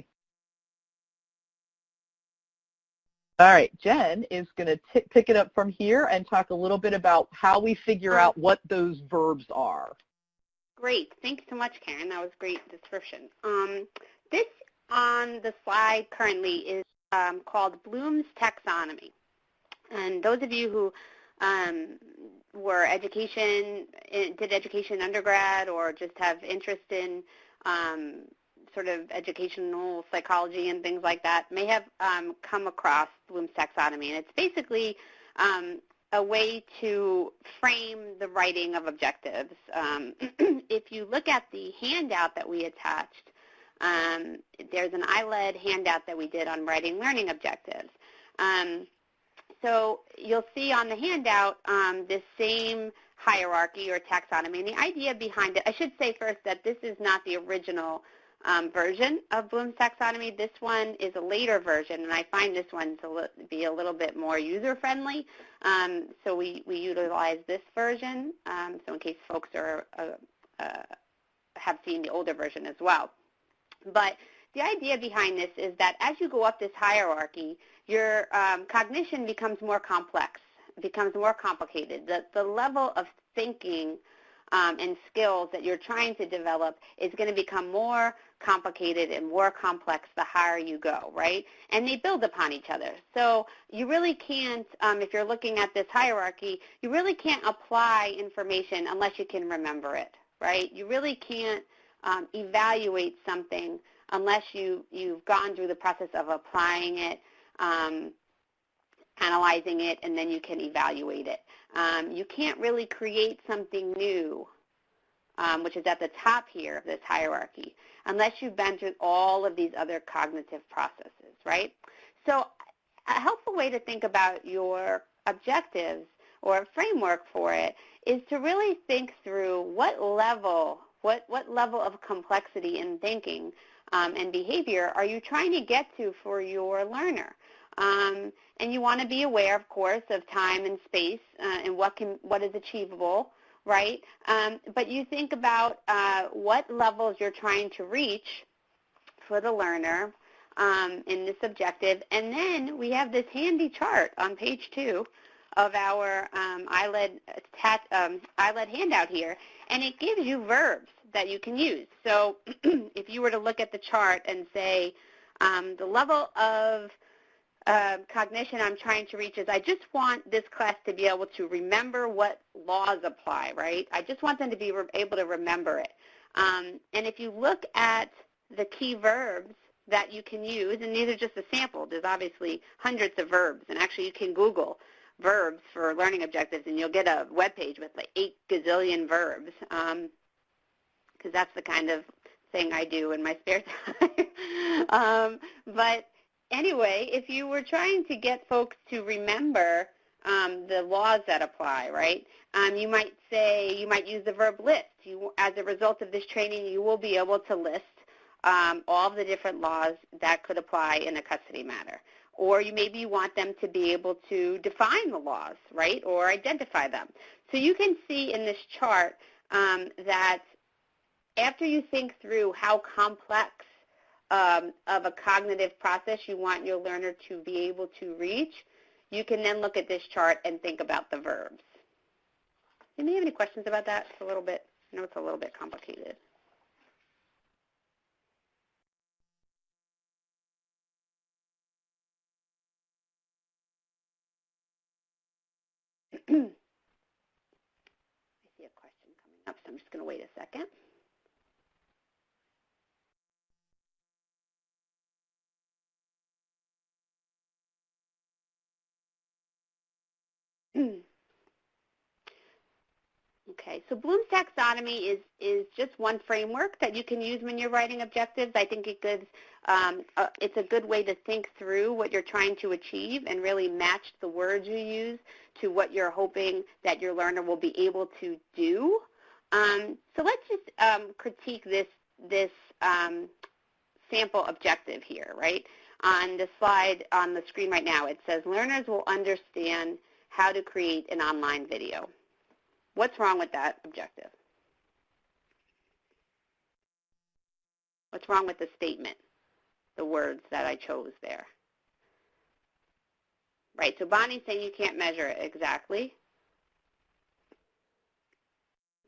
All right, Jen is going to pick it up from here and talk a little bit about how we figure out what those verbs are.
Great. Thanks so much, Karen. That was a great description. This on the slide currently is called Bloom's Taxonomy. And those of you who did education undergrad or just have interest in sort of educational psychology and things like that may have come across Bloom's taxonomy. And it's basically a way to frame the writing of objectives. If you look at the handout that we attached, there's an ILED handout that we did on writing learning objectives. So you'll see on the handout this same hierarchy or taxonomy. And the idea behind it, I should say first that this is not the original version of Bloom's taxonomy. This one is a later version, and I find this one to be a little bit more user-friendly. So we utilize this version, so in case folks are, have seen the older version as well. But the idea behind this is that as you go up this hierarchy, your cognition becomes more complex, becomes more complicated. The level of thinking and skills that you're trying to develop is going to become more complicated and more complex the higher you go, right? And they build upon each other. So you really can't, if you're looking at this hierarchy, you really can't apply information unless you can remember it, right? You really can't evaluate something unless you've gone through the process of applying it, analyzing it, and then you can evaluate it. You can't really create something new, which is at the top here of this hierarchy, unless you've been through all of these other cognitive processes, right? So a helpful way to think about your objectives or a framework for it is to really think through what level of complexity in thinking and behavior are you trying to get to for your learner. And you want to be aware, of course, of time and space and what is achievable, right? But you think about what levels you're trying to reach for the learner in this objective. And then we have this handy chart on page 2 of our ILED handout here, and it gives you verbs that you can use. So if you were to look at the chart and say the level of cognition I'm trying to reach is I just want this class to be able to remember what laws apply, right? I just want them to be able to remember it. And if you look at the key verbs that you can use, and these are just a sample, there's obviously hundreds of verbs, and actually you can Google verbs for learning objectives and you'll get a web page with like 8 gazillion verbs, because that's the kind of thing I do in my spare time. But anyway, if you were trying to get folks to remember the laws that apply, right, you might use the verb list. As a result of this training, you will be able to list all of the different laws that could apply in a custody matter. Or maybe you want them to be able to define the laws, right, or identify them. So you can see in this chart that after you think through how complex of a cognitive process you want your learner to be able to reach, you can then look at this chart and think about the verbs. Anybody have any questions about that? It's a little bit, I know it's a little bit complicated. I see a question coming up, so I'm just going to wait a second. Okay, so Bloom's taxonomy is just one framework that you can use when you're writing objectives. I think it gives, it's a good way to think through what you're trying to achieve and really match the words you use to what you're hoping that your learner will be able to do. So let's just critique this sample objective here, right? On the slide on the screen right now, it says learners will understand how to create an online video. What's wrong with that objective? What's wrong with the statement, the words that I chose there? Right, so Bonnie's saying you can't measure it exactly.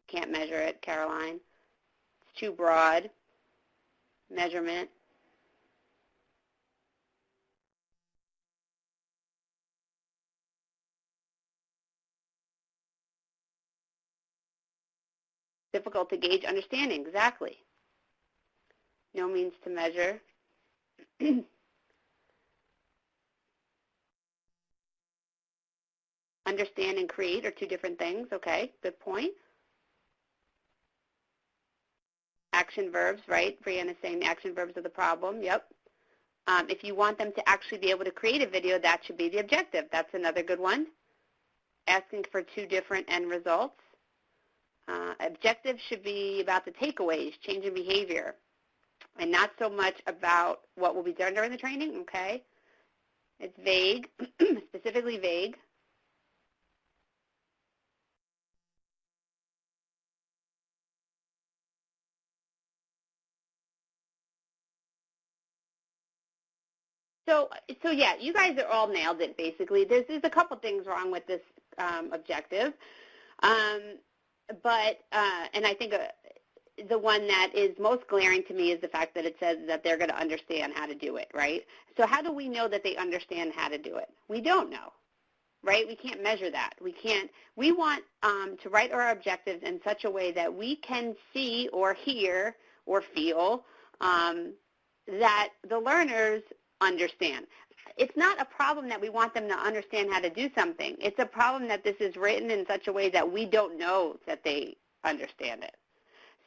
Can't measure it, Caroline. It's too broad. Measurement. Difficult to gauge understanding, exactly. no means to measure. Understand and create are two different things. Okay, good point. Action verbs, right? Brianna's saying the action verbs are the problem. Yep. If you want them to actually be able to create a video, that should be the objective. That's another good one. Asking for two different end results. Objectives should be about the takeaways, change in behavior, and not so much about what will be done during the training, okay? It's vague, specifically vague. So yeah, you guys are all nailed it, basically. There's a couple things wrong with this objective. And I think the one that is most glaring to me is the fact that it says that they're going to understand how to do it, right? So how do we know that they understand how to do it? We don't know, right? We can't measure that. We want to write our objectives in such a way that we can see or hear or feel that the learners understand. It's not a problem that we want them to understand how to do something. It's a problem that this is written in such a way that we don't know that they understand it.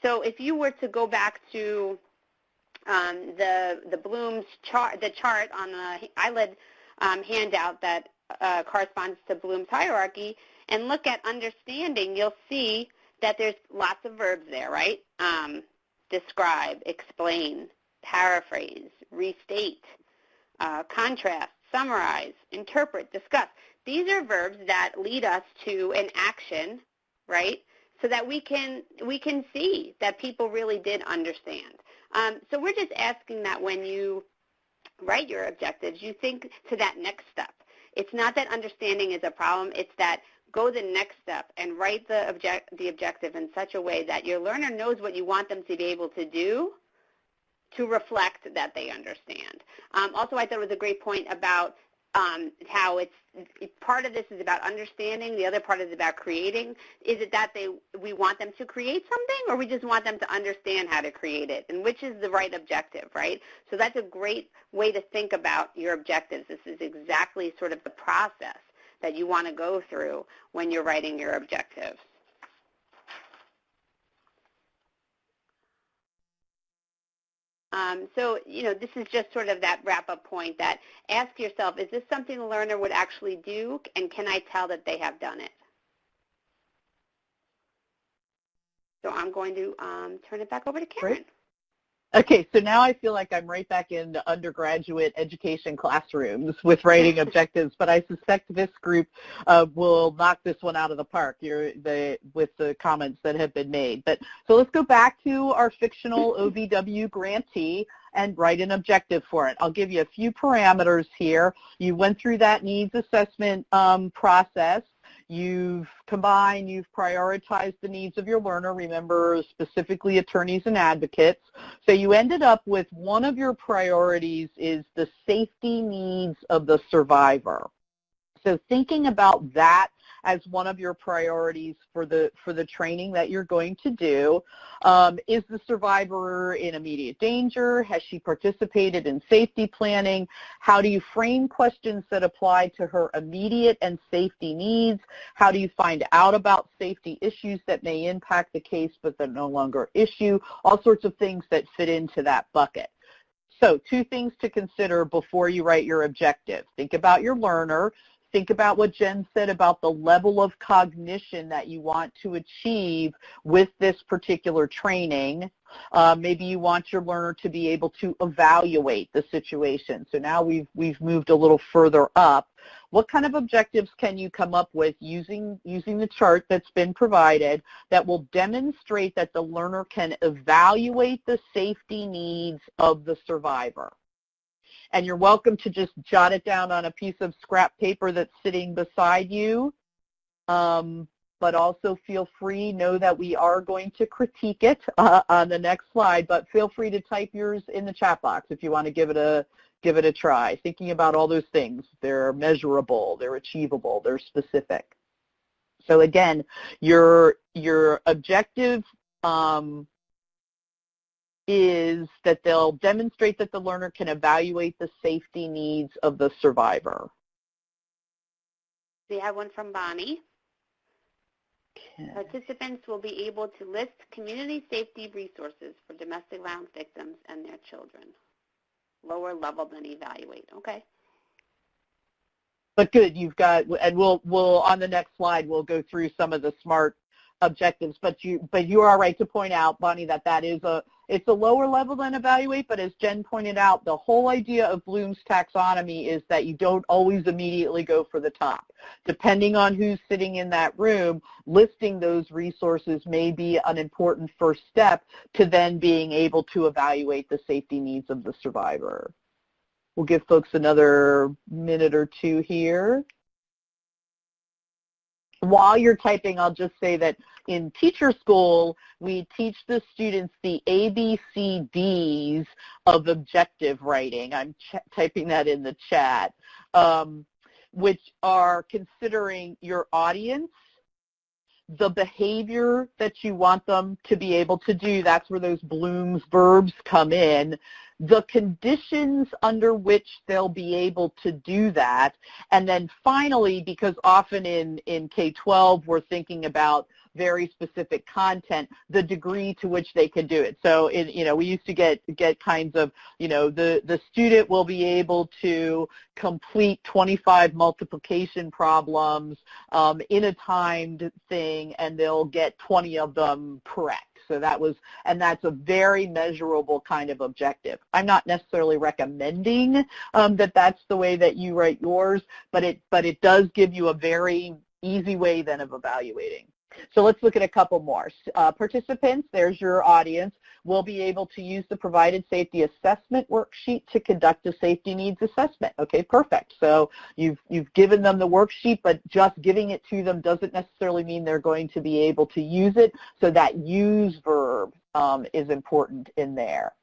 So if you were to go back to the Bloom's chart, the chart on the ILED handout that corresponds to Bloom's hierarchy, and look at understanding, you'll see that there's lots of verbs there, right? Describe, explain, paraphrase, restate, contrast, summarize, interpret, discuss. These are verbs that lead us to an action, right? So that we can see that people really did understand. So we're just asking that when you write your objectives, you think to that next step. It's not that understanding is a problem. It's that go the next step and write the objective in such a way that your learner knows what you want them to be able to do to reflect that they understand. Also, I thought it was a great point about how part of this is about understanding, the other part is about creating. Is it that we want them to create something, or we just want them to understand how to create it, and which is the right objective, right? So that's a great way to think about your objectives. This is exactly sort of the process that you want to go through when you're writing your objectives. So, this is just sort of that wrap-up point that ask yourself, is this something the learner would actually do, and can I tell that they have done it? So I'm going to turn it back over to Karen.
Great. Okay, so now I feel like I'm right back into undergraduate education classrooms with writing objectives, but I suspect this group will knock this one out of the park with the comments that have been made. But so let's go back to our fictional OVW grantee and write an objective for it. I'll give you a few parameters here. You went through that needs assessment process. You've combined, you've prioritized the needs of your learner, remember specifically attorneys and advocates. So you ended up with one of your priorities is the safety needs of the survivor. So thinking about that as one of your priorities for the training that you're going to do. Is the survivor in immediate danger? Has she participated in safety planning? How do you frame questions that apply to her immediate and safety needs? How do you find out about safety issues that may impact the case but they're no longer issue? All sorts of things that fit into that bucket. So 2 things to consider before you write your objective. Think about your learner. Think about what Jen said about the level of cognition that you want to achieve with this particular training. Maybe you want your learner to be able to evaluate the situation. So now we've moved a little further up. What kind of objectives can you come up with using the chart that's been provided that will demonstrate that the learner can evaluate the safety needs of the survivor? And you're welcome to just jot it down on a piece of scrap paper that's sitting beside you. But also feel free, know that we are going to critique it on the next slide, but feel free to type yours in the chat box if you want to give it a try. Thinking about all those things. They're measurable, they're achievable, they're specific. So again, your objective is that they'll demonstrate that the learner can evaluate the safety needs of the survivor.
We have one from Bonnie.
Okay.
Participants will be able to list community safety resources for domestic violence victims and their children. Lower level than evaluate. Okay.
But good, you've got, and we'll on the next slide we'll go through some of the SMART objectives. But you are right to point out, Bonnie, that it's a lower level than evaluate. But as Jen pointed out, the whole idea of Bloom's taxonomy is that you don't always immediately go for the top. Depending on who's sitting in that room, listing those resources may be an important first step to then being able to evaluate the safety needs of the survivor. We'll give folks another minute or two here. While you're typing, I'll just say that in teacher school, we teach the students the ABCDs of objective writing. I'm typing that in the chat, which are considering your audience, the behavior that you want them to be able to do. That's where those Bloom's verbs come in. The conditions under which they'll be able to do that. And then finally, because often in K-12 we're thinking about very specific content, the degree to which they can do it. So, we used to get kinds of, the student will be able to complete 25 multiplication problems in a timed thing, and they'll get 20 of them correct. So that's a very measurable kind of objective. I'm not necessarily recommending that that's the way that you write yours, but it does give you a very easy way then of evaluating. So let's look at a couple more. Participants, there's your audience, will be able to use the provided safety assessment worksheet to conduct a safety needs assessment. Okay, perfect. So you've given them the worksheet, but just giving it to them doesn't necessarily mean they're going to be able to use it. So that use verb is important in there.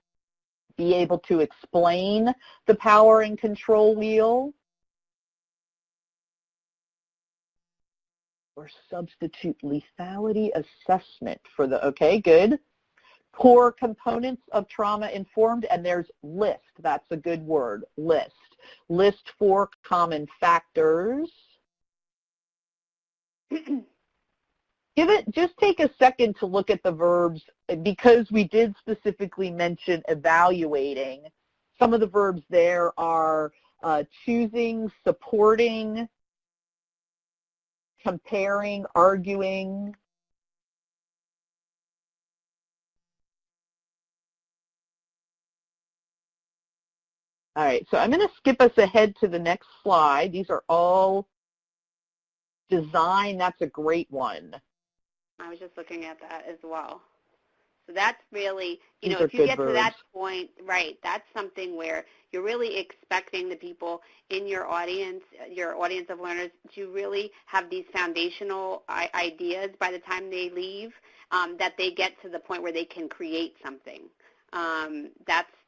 Be able to explain the power and control wheel. Or substitute lethality assessment for the, okay, good. Core components of trauma-informed, and there's list. That's a good word, list. List 4 common factors. Just take a second to look at the verbs, because we did specifically mention evaluating. Some of the verbs there are choosing, supporting, comparing, arguing. All right, so I'm going to skip us ahead to the next slide. These are all design. That's a great one.
I was just looking at that as well. So that's really, if you get
verbs.
to that point, right, that's something where you're really expecting the people in your audience of learners, to really have these foundational ideas by the time they leave, that they get to the point where they can create something.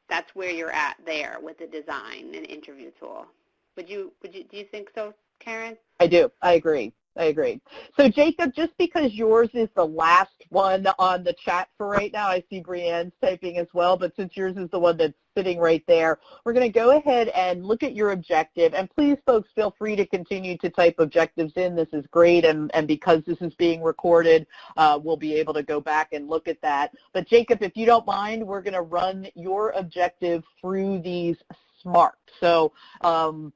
That's where you're at there with the design and interview tool. Do you think so, Karen?
I do. I agree. So Jacob, just because yours is the last one on the chat for right now, I see Brienne's typing as well, but since yours is the one that's sitting right there, we're going to go ahead and look at your objective. And please, folks, feel free to continue to type objectives in. This is great, and because this is being recorded, we'll be able to go back and look at that. But Jacob, if you don't mind, we're going to run your objective through these SMART. So, in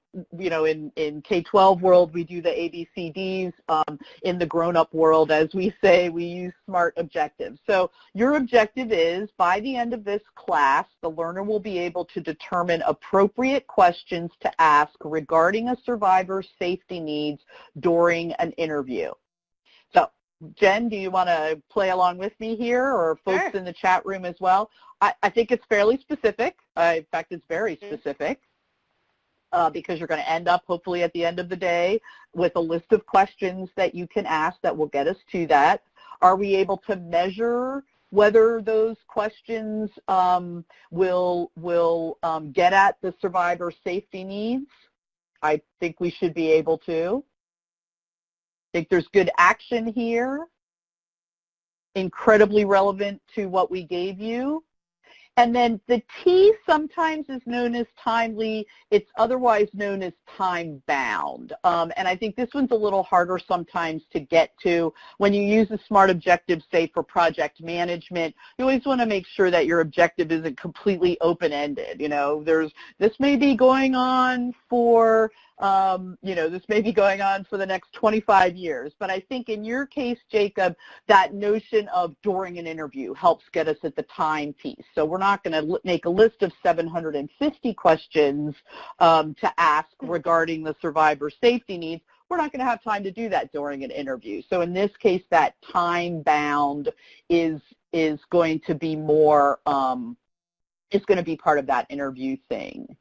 K-12 world, we do the ABCDs. In the grown-up world, as we say, we use SMART objectives. So your objective is, by the end of this class, the learner will be able to determine appropriate questions to ask regarding a survivor's safety needs during an interview. So, Jen, do you want to play along with me here, or folks
Sure.
in the chat room as well? I think it's fairly specific. In fact, it's very specific, because you're going to end up, hopefully at the end of the day, with a list of questions that you can ask that will get us to that. Are we able to measure whether those questions will get at the survivor safety needs? I think we should be able to. I think there's good action here, incredibly relevant to what we gave you. And then the T sometimes is known as timely. It's otherwise known as time-bound. And I think this one's a little harder sometimes to get to. When you use a SMART objective, say, for project management, you always want to make sure that your objective isn't completely open-ended. You know, this may be going on for this may be going on for the next 25 years. But I think in your case, Jacob, that notion of during an interview helps get us at the time piece. So we're not going to make a list of 750 questions to ask regarding the survivor safety needs. We're not going to have time to do that during an interview. So in this case, that time bound is going to be more, is going to be part of that interview thing.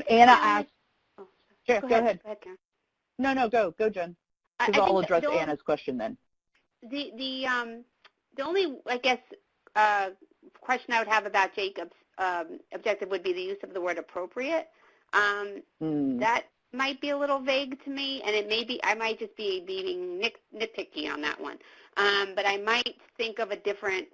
Anna asked, go ahead. No, go, Jen. Because I'll address Anna's question then.
The only, I guess, question I would have about Jacob's objective would be the use of the word appropriate. That might be a little vague to me, and I might just be being nitpicky on that one. But I might think of a different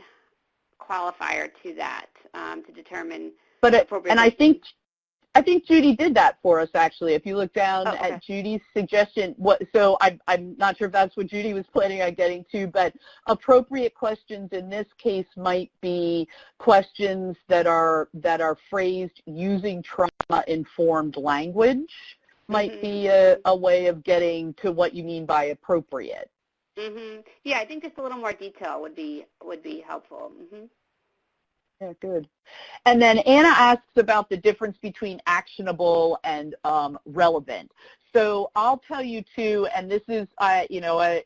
qualifier to that to determine appropriate. And
I think Judy did that for us, actually. If you look down at Judy's suggestion, so I'm not sure if that's what Judy was planning on getting to, but appropriate questions in this case might be questions that are phrased using trauma-informed language. Might be a way of getting to what you mean by appropriate.
Yeah, I think just a little more detail would be helpful.
Yeah, good. And then Anna asks about the difference between actionable and relevant. So I'll tell you too, and this is,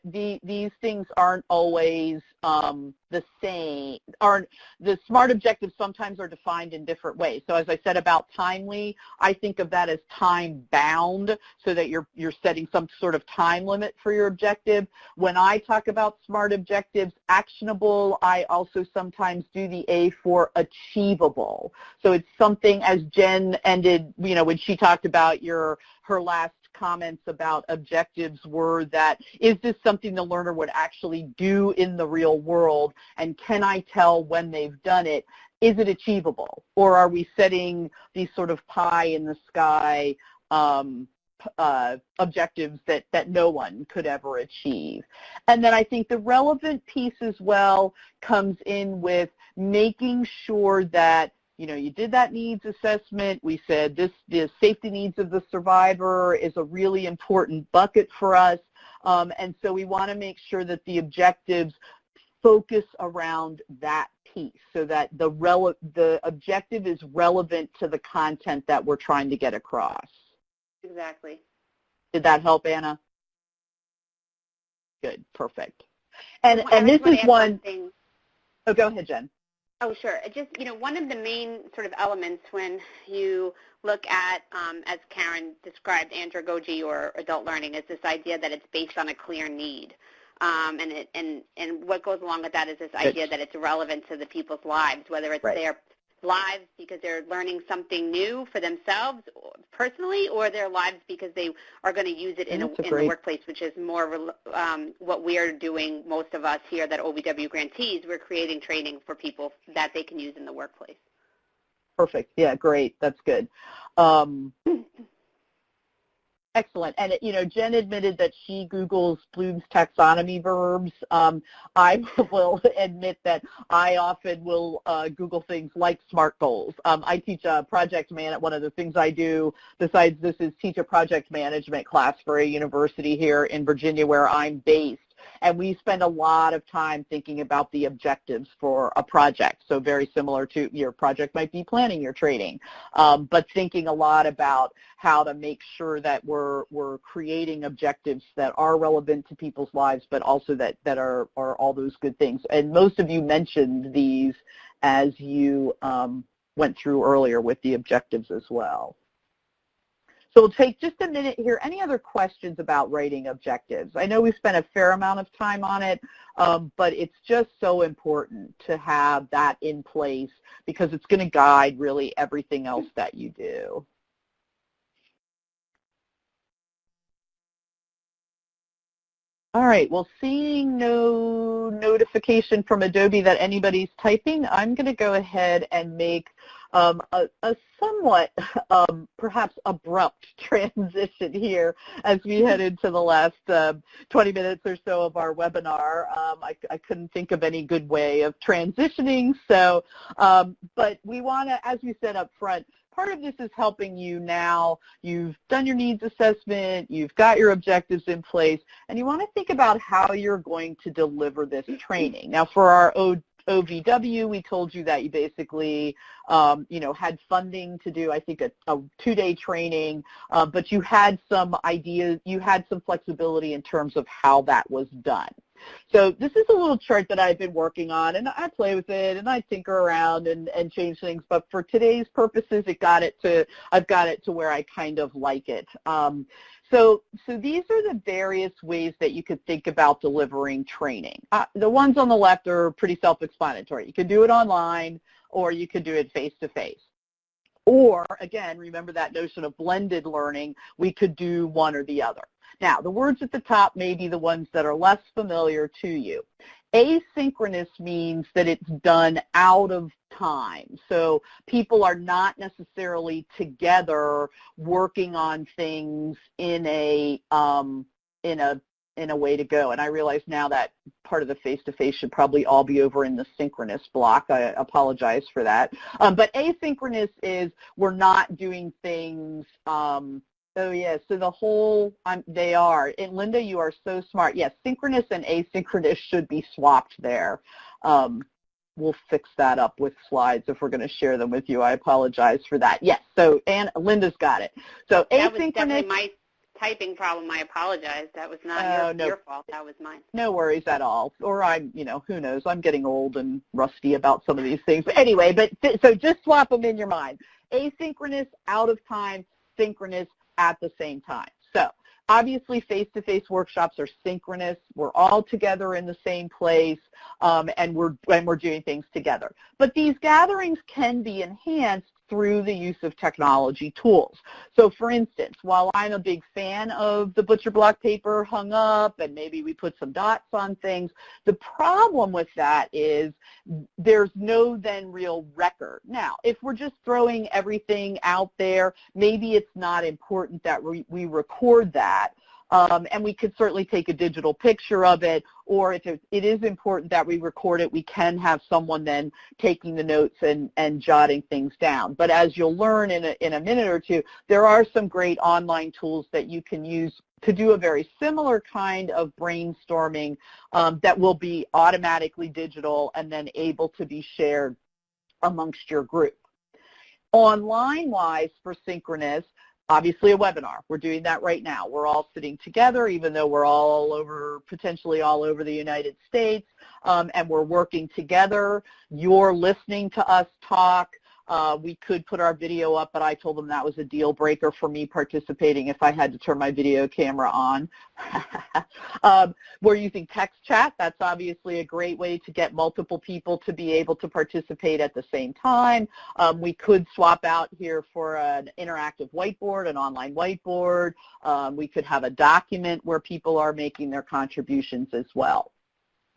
these things aren't always the same. The SMART objectives sometimes are defined in different ways. So as I said about timely, I think of that as time bound, so that you're setting some sort of time limit for your objective. When I talk about SMART objectives, actionable, I also sometimes do the A for achievable. So it's something, as Jen ended, when she talked about her last comments about objectives were that, is this something the learner would actually do in the real world, and can I tell when they've done it? Is it achievable, or are we setting these sort of pie in the sky objectives that no one could ever achieve? And then I think the relevant piece as well comes in with making sure that you did that needs assessment. We said the safety needs of the survivor is a really important bucket for us. And so we want to make sure that the objectives focus around that piece, so that the objective is relevant to the content that we're trying to get across.
Exactly.
Did that help, Anna? Good, perfect. And this is one. Oh, go ahead, Jen.
Oh, sure. Just, one of the main sort of elements when you look at, as Karen described, andragogy or adult learning, is this idea that it's based on a clear need. And what goes along with that is this idea that it's relevant to the people's lives, whether it's their lives because they're learning something new for themselves personally, or their lives because they are going to use it in the workplace, which is more what we are doing, most of us here that OBW grantees. We're creating training for people that they can use in the workplace. Perfect.
Yeah, great. That's good. Excellent. And, Jen admitted that she Googles Bloom's taxonomy verbs. I will admit that I often will Google things like SMART goals. I teach a project management. One of the things I do besides this is teach a project management class for a university here in Virginia where I'm based. And we spend a lot of time thinking about the objectives for a project. So very similar to your project might be planning your training, but thinking a lot about how to make sure that we're creating objectives that are relevant to people's lives, but also that are all those good things. And most of you mentioned these as you went through earlier with the objectives as well. So we'll take just a minute here. Any other questions about writing objectives? I know we spent a fair amount of time on it, but it's just so important to have that in place because it's going to guide really everything else that you do. All right, well, seeing no no notification from Adobe that anybody's typing, I'm going to go ahead and make a somewhat perhaps abrupt transition here as we head into the last 20 minutes or so of our webinar. I couldn't think of any good way of transitioning, so but we want to, as we said up front, part of this is helping you now. You've done your needs assessment, you've got your objectives in place, and you want to think about how you're going to deliver this training. Now, for our OVW, we told you that you basically, had funding to do, I think, a 2-day training, but you had some ideas, you had some flexibility in terms of how that was done. So this is a little chart that I've been working on, and I play with it, and I tinker around and change things, but for today's purposes, I've got it to where I kind of like it. So these are the various ways that you could think about delivering training. The ones on the left are pretty self-explanatory. You can do it online, or you could do it face-to-face. Or, again, remember that notion of blended learning, we could do one or the other. Now, the words at the top may be the ones that are less familiar to you. Asynchronous means that it's done out of time. So people are not necessarily together working on things in a way to go. And I realize now that part of the face-to-face should probably all be over in the synchronous block. I apologize for that. But asynchronous is we're not doing things oh, yeah, so the whole, they are. And Linda, you are so smart. Yes, synchronous and asynchronous should be swapped there. We'll fix that up with slides if we're going to share them with you. I apologize for that. Yes, so and Linda's got it. So asynchronous.
That was definitely my typing problem. I apologize. That was not your fault. That was mine.
No worries at all. Or I'm, who knows, I'm getting old and rusty about some of these things. But anyway, so just swap them in your mind. Asynchronous, out of time, synchronous, at the same time. So obviously face-to-face workshops are synchronous. We're all together in the same place, and we're doing things together. But these gatherings can be enhanced through the use of technology tools. So for instance, while I'm a big fan of the butcher block paper hung up and maybe we put some dots on things, the problem with that is there's no then real record. Now, if we're just throwing everything out there, maybe it's not important that we record that. And we could certainly take a digital picture of it, or if it is important that we record it, we can have someone then taking the notes and jotting things down. But as you'll learn in a minute or two, there are some great online tools that you can use to do a very similar kind of brainstorming that will be automatically digital and then able to be shared amongst your group. Online-wise for synchronous, obviously a webinar. We're doing that right now. We're all sitting together, even though we're all over, potentially all over the United States, and we're working together. You're listening to us talk. We could put our video up, but I told them that was a deal breaker for me participating if I had to turn my video camera on. We're using text chat. That's obviously a great way to get multiple people to be able to participate at the same time. We could swap out here for an interactive whiteboard, an online whiteboard. We could have a document where people are making their contributions as well.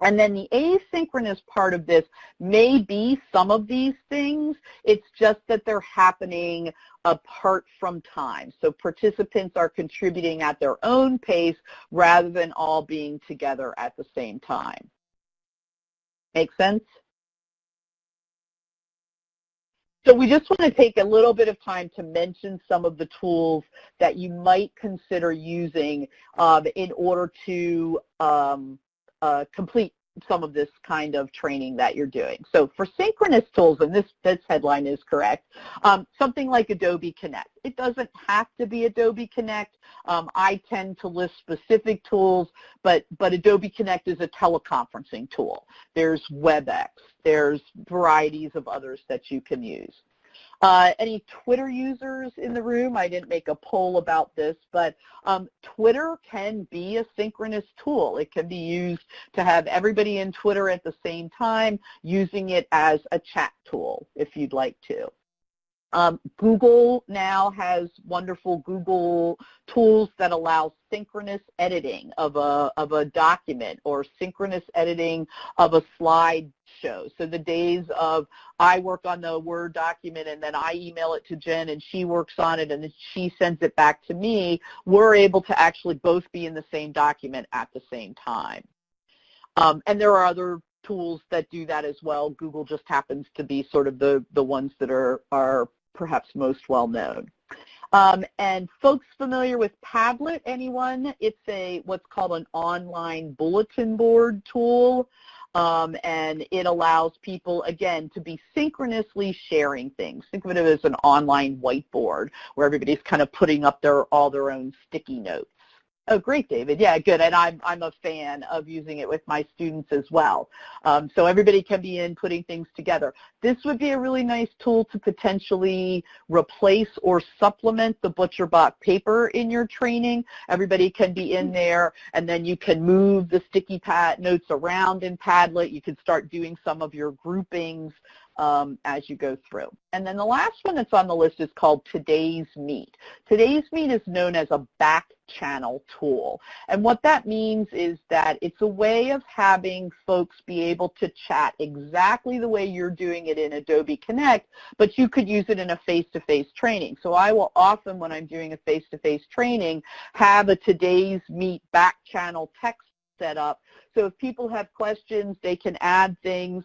And then the asynchronous part of this may be some of these things. It's just that they're happening apart from time. So participants are contributing at their own pace rather than all being together at the same time. Make sense? So we just want to take a little bit of time to mention some of the tools that you might consider using in order to complete some of this kind of training that you're doing. So for synchronous tools, and this headline is correct, something like Adobe Connect. It doesn't have to be Adobe Connect. I tend to list specific tools, but Adobe Connect is a teleconferencing tool. There's WebEx. There's varieties of others that you can use. Any Twitter users in the room? I didn't make a poll about this, but Twitter can be a synchronous tool. It can be used to have everybody in Twitter at the same time, using it as a chat tool if you'd like to. Google now has wonderful Google tools that allow synchronous editing of a document or synchronous editing of a slideshow. So the days of I work on the Word document and then I email it to Jen and she works on it and then she sends it back to me, we're able to actually both be in the same document at the same time. And there are other tools that do that as well. Google just happens to be sort of the ones that are perhaps most well known. And folks familiar with Padlet, anyone? It's what's called an online bulletin board tool. And it allows people, again, to be synchronously sharing things. Think of it as an online whiteboard where everybody's kind of putting up all their own sticky notes. Oh, great, David. Yeah, good. And I'm a fan of using it with my students as well. So everybody can be in putting things together. This would be a really nice tool to potentially replace or supplement the butcher block paper in your training. Everybody can be in there, and then you can move the sticky pad notes around in Padlet. You can start doing some of your groupings as you go through. And then the last one that's on the list is called Today's Meet. Today's Meet is known as a back channel tool. And what that means is that it's a way of having folks be able to chat exactly the way you're doing it in Adobe Connect, but you could use it in a face-to-face training. So I will often, when I'm doing a face-to-face training, have a Today's Meet back channel text set up. So if people have questions, they can add things,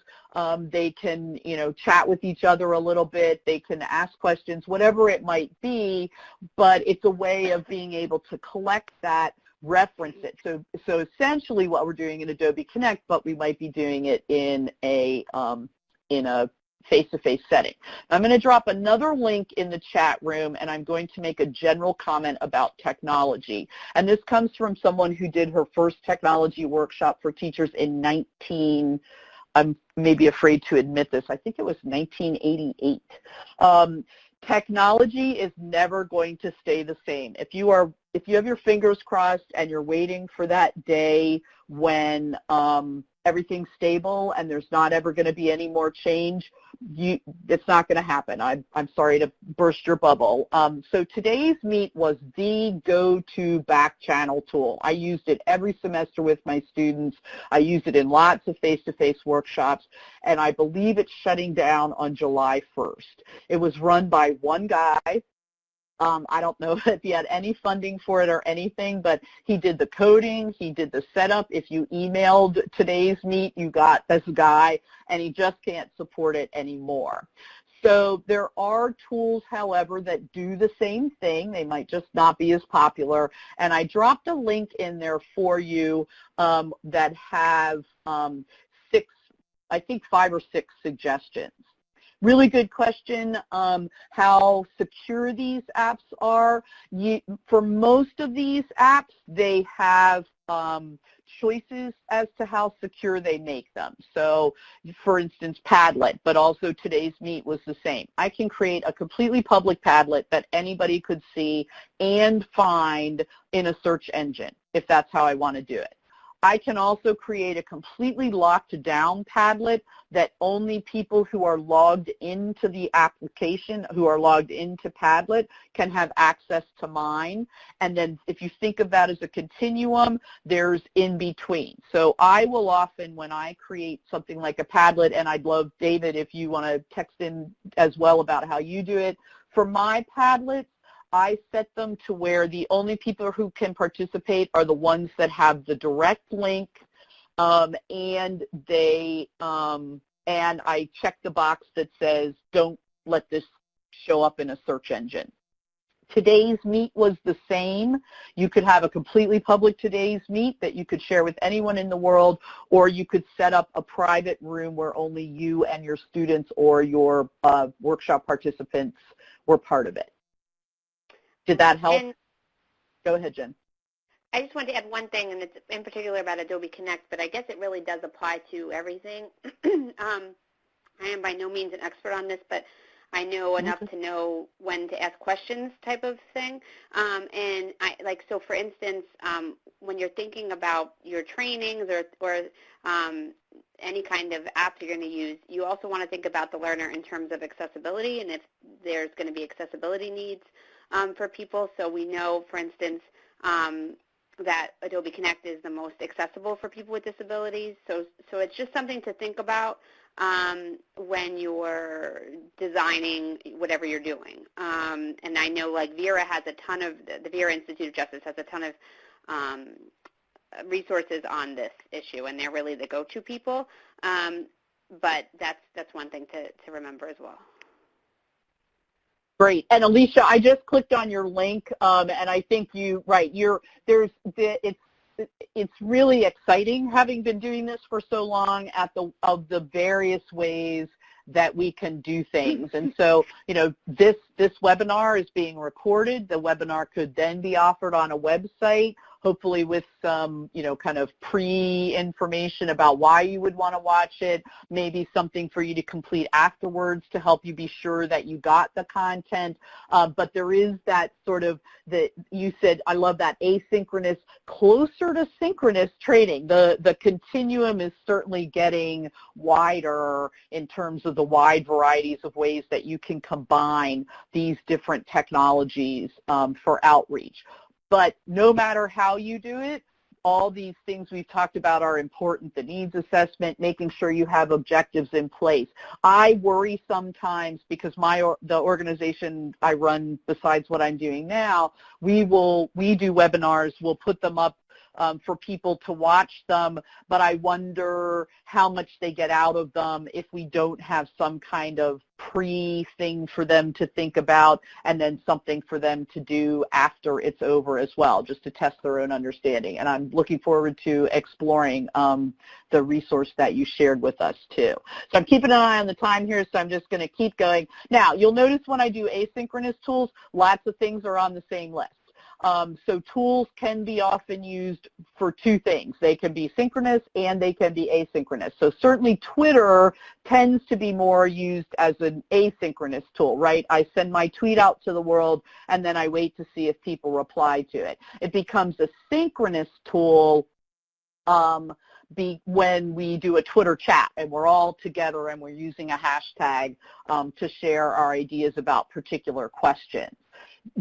they can, chat with each other a little bit, they can ask questions, whatever it might be, but it's a way of being able to collect that, reference it. So essentially what we're doing in Adobe Connect, but we might be doing it in a face-to-face setting. I'm going to drop another link in the chat room, and I'm going to make a general comment about technology. And this comes from someone who did her first technology workshop for teachers in I'm maybe afraid to admit this, I think it was 1988. Technology is never going to stay the same. If you have your fingers crossed and you're waiting for that day when everything's stable and there's not ever going to be any more change, it's not going to happen. I'm sorry to burst your bubble. So Today's Meet was the go-to back channel tool. I used it every semester with my students. I used it in lots of face-to-face workshops, and I believe it's shutting down on July 1st. It was run by one guy. I don't know if he had any funding for it or anything, but he did the coding, he did the setup. If you emailed Today's Meet, you got this guy, and he just can't support it anymore. So there are tools, however, that do the same thing. They might just not be as popular. And I dropped a link in there for you that have 5 or 6 suggestions. Really good question, how secure these apps are. For most of these apps, they have choices as to how secure they make them. So, for instance, Padlet, but also Today's Meet was the same. I can create a completely public Padlet that anybody could see and find in a search engine, if that's how I want to do it. I can also create a completely locked down Padlet that only people who are logged into the application, who are logged into Padlet, can have access to mine. And then if you think of that as a continuum, there's in between. So I will often, when I create something like a Padlet, and I'd love, David, if you want to text in as well about how you do it, for my Padlets, I set them to where the only people who can participate are the ones that have the direct link, and I check the box that says, don't let this show up in a search engine. Today's Meet was the same. You could have a completely public Today's Meet that you could share with anyone in the world, or you could set up a private room where only you and your students or your workshop participants were part of it. Did that help?
And
go ahead, Jen.
I just wanted to add one thing, and it's in particular about Adobe Connect, but I guess it really does apply to everything. I am by no means an expert on this, but I know enough to know when to ask questions type of thing. And so for instance, when you're thinking about your trainings or any kind of app you're going to use, you also want to think about the learner in terms of accessibility, and if there's going to be accessibility needs for people. So we know, for instance, that Adobe Connect is the most accessible for people with disabilities. So it's just something to think about when you're designing whatever you're doing. And I know like Vera has a ton of, the Vera Institute of Justice has a ton of resources on this issue, and they're really the go-to people. But that's one thing to remember as well.
Great. And Alicia, I just clicked on your link, and I think it's really exciting having been doing this for so long of the various ways that we can do things. And so, this webinar is being recorded. The webinar could then be offered on a website, hopefully with some, kind of pre-information about why you would want to watch it, maybe something for you to complete afterwards to help you be sure that you got the content. But there is that sort of, you said, I love that, asynchronous, closer to synchronous training. The continuum is certainly getting wider in terms of the wide varieties of ways that you can combine these different technologies for outreach. But no matter how you do it, all these things we've talked about are important. The needs assessment, making sure you have objectives in place. I worry sometimes because the organization I run, besides what I'm doing now, we do webinars, we'll put them up for people to watch them, but I wonder how much they get out of them if we don't have some kind of pre-thing for them to think about and then something for them to do after it's over as well, just to test their own understanding. And I'm looking forward to exploring the resource that you shared with us too. So I'm keeping an eye on the time here, so I'm just going to keep going. Now, you'll notice when I do asynchronous tools, lots of things are on the same list. So tools can be often used for two things. They can be synchronous and they can be asynchronous. So certainly Twitter tends to be more used as an asynchronous tool, right? I send my tweet out to the world and then I wait to see if people reply to it. It becomes a synchronous tool when we do a Twitter chat and we're all together and we're using a hashtag to share our ideas about particular questions.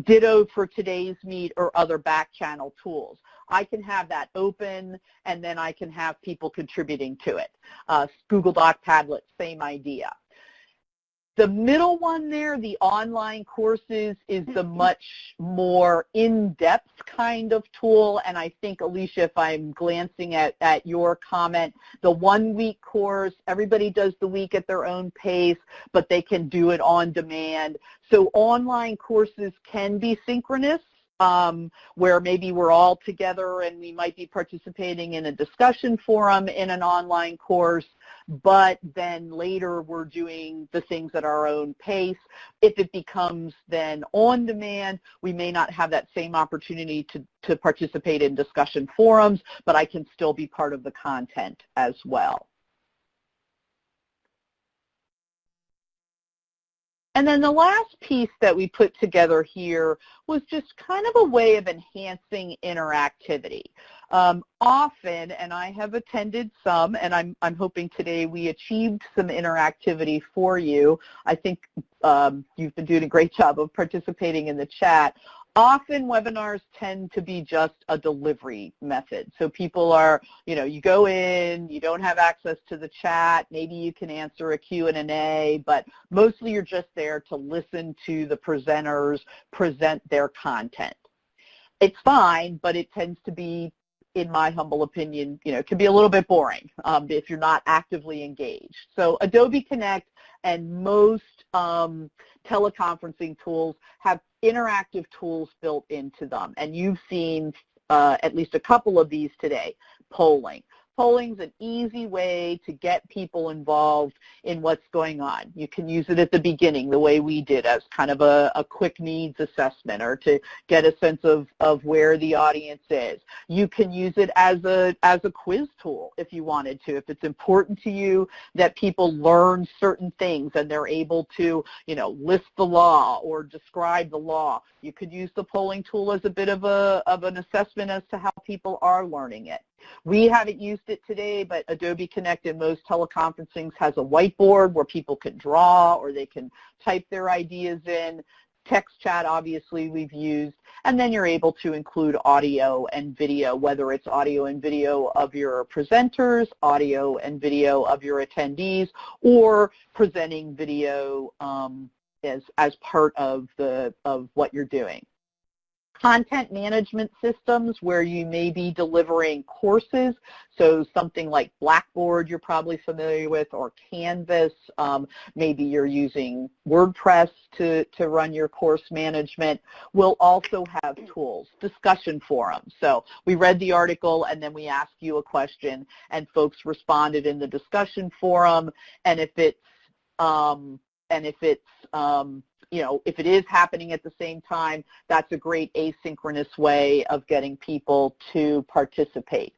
Ditto for today's meet or other back channel tools. I can have that open and then I can have people contributing to it. Google Doc, Padlet, same idea. The middle one there, the online courses, is the much more in-depth kind of tool. And I think, Alicia, if I'm glancing at your comment, the 1 week course, everybody does the week at their own pace, but they can do it on demand. So online courses can be synchronous, where maybe we're all together and we might be participating in a discussion forum in an online course, but then later we're doing the things at our own pace. If it becomes then on demand, we may not have that same opportunity to participate in discussion forums, but I can still be part of the content as well. And then the last piece that we put together here was just kind of a way of enhancing interactivity. Often, and I have attended some, and I'm hoping today we achieved some interactivity for you. I think you've been doing a great job of participating in the chat. Often webinars tend to be just a delivery method. So people are, you go in, you don't have access to the chat, maybe you can answer a Q&A, but mostly you're just there to listen to the presenters present their content. It's fine, but it tends to be, in my humble opinion, it can be a little bit boring if you're not actively engaged. So Adobe Connect and most teleconferencing tools have interactive tools built into them. And you've seen at least a couple of these today. Polling. Polling's an easy way to get people involved in what's going on. You can use it at the beginning, the way we did, as kind of a quick needs assessment or to get a sense of where the audience is. You can use it as a quiz tool if you wanted to. If it's important to you that people learn certain things and they're able to, list the law or describe the law, you could use the polling tool as a bit of an assessment as to how people are learning it. We haven't used it today, but Adobe Connect in most teleconferencings has a whiteboard where people can draw or they can type their ideas in. Text chat, obviously, we've used. And then you're able to include audio and video, whether it's audio and video of your presenters, audio and video of your attendees, or presenting video as part of what you're doing. Content management systems where you may be delivering courses, so something like Blackboard you're probably familiar with, or Canvas. Maybe you're using WordPress to run your course management. We'll also have tools, discussion forums. So we read the article and then we asked you a question and folks responded in the discussion forum, and if it is happening at the same time, that's a great asynchronous way of getting people to participate.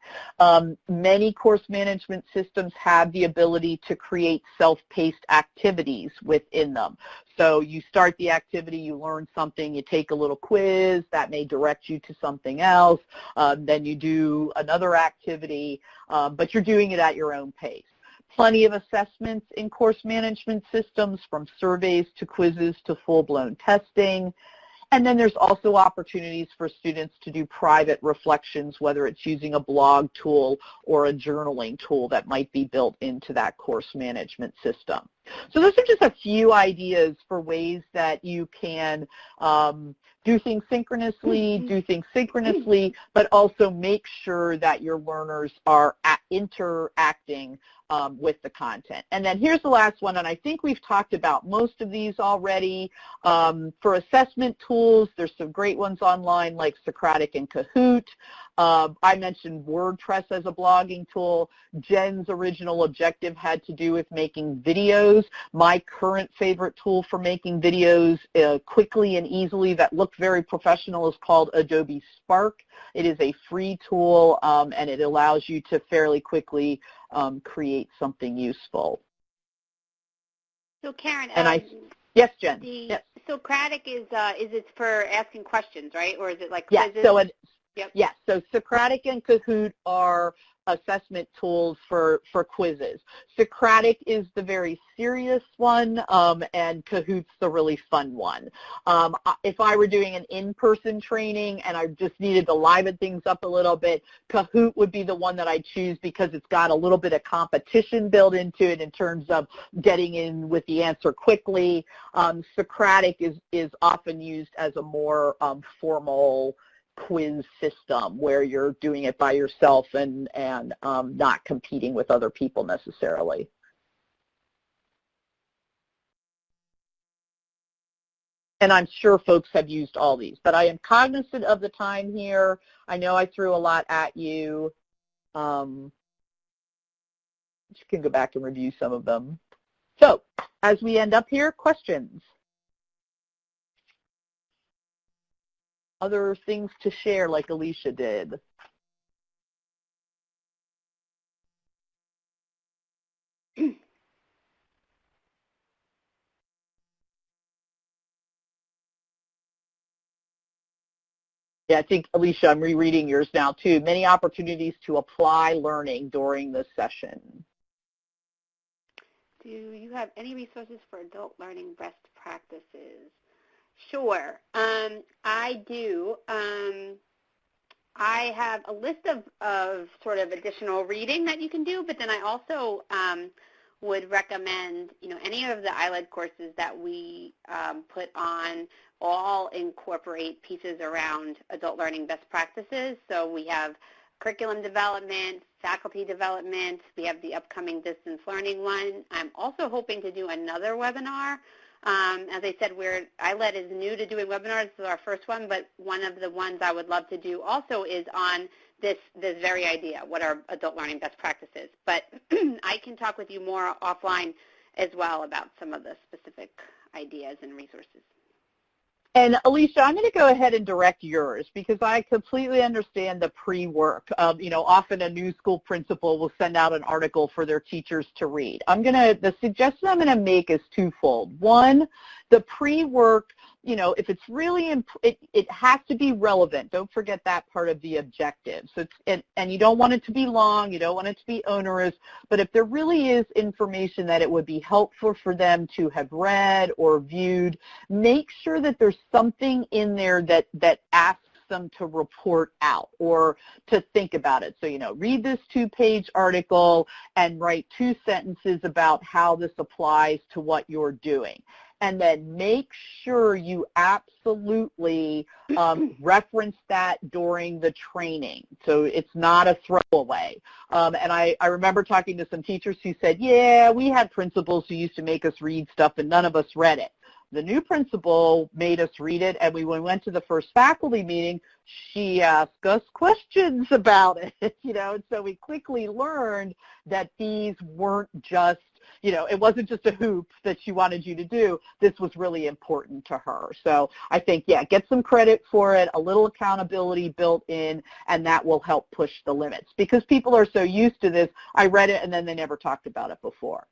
Many course management systems have the ability to create self-paced activities within them. So you start the activity, you learn something, you take a little quiz, that may direct you to something else, then you do another activity, but you're doing it at your own pace. Plenty of assessments in course management systems, from surveys to quizzes to full-blown testing. And then there's also opportunities for students to do private reflections, whether it's using a blog tool or a journaling tool that might be built into that course management system. So those are just a few ideas for ways that you can do things synchronously, but also make sure that your learners are interacting with the content. And then here's the last one, and I think we've talked about most of these already. For assessment tools, there's some great ones online like Socratic and Kahoot. I mentioned WordPress as a blogging tool. Jen's original objective had to do with making videos. My current favorite tool for making videos quickly and easily that look very professional is called Adobe Spark. It is a free tool, and it allows you to fairly quickly create something useful.
So Karen,
yes, Jen. Yes.
Socratic is it for asking questions, right? Or is it like
quizzes?
Yep.
Yes, so Socratic and Kahoot are assessment tools for quizzes. Socratic is the very serious one, and Kahoot's the really fun one. If I were doing an in-person training and I just needed to liven things up a little bit, Kahoot would be the one that I choose because it's got a little bit of competition built into it in terms of getting in with the answer quickly. Socratic is often used as a more formal quiz system where you're doing it by yourself and not competing with other people necessarily. And I'm sure folks have used all these, but I am cognizant of the time here. I know I threw a lot at you. You can go back and review some of them. So as we end up here, questions? Other things to share like Alicia did? Yeah, I think, Alicia, I'm rereading yours now too. Many opportunities to apply learning during this session.
Do you have any resources for adult learning best practices? Sure, I do. I have a list of sort of additional reading that you can do, but then I also would recommend, any of the ILED courses that we put on all incorporate pieces around adult learning best practices. So we have curriculum development, faculty development, we have the upcoming distance learning one. I'm also hoping to do another webinar. As I said, ILED is new to doing webinars. This is our first one, but one of the ones I would love to do also is on this very idea, what are adult learning best practices. But I can talk with you more offline as well about some of the specific ideas and resources.
And Alicia, I'm going to go ahead and direct yours because I completely understand the pre-work. Often a new school principal will send out an article for their teachers to read. The suggestion I'm going to make is twofold. One, the pre-work if it's really, it has to be relevant. Don't forget that part of the objective. So and you don't want it to be long, you don't want it to be onerous, but if there really is information that it would be helpful for them to have read or viewed, make sure that there's something in there that asks them to report out or to think about it. So, read this 2-page article and write 2 sentences about how this applies to what you're doing. And then make sure you absolutely reference that during the training. So it's not a throwaway. And I remember talking to some teachers who said, yeah, we had principals who used to make us read stuff and none of us read it. The new principal made us read it, and when we went to the first faculty meeting, she asked us questions about it, and so we quickly learned that these weren't just, it wasn't just a hoop that she wanted you to do. This was really important to her. So I think, yeah, get some credit for it, a little accountability built in, and that will help push the limits because people are so used to this. I read it, and then they never talked about it before.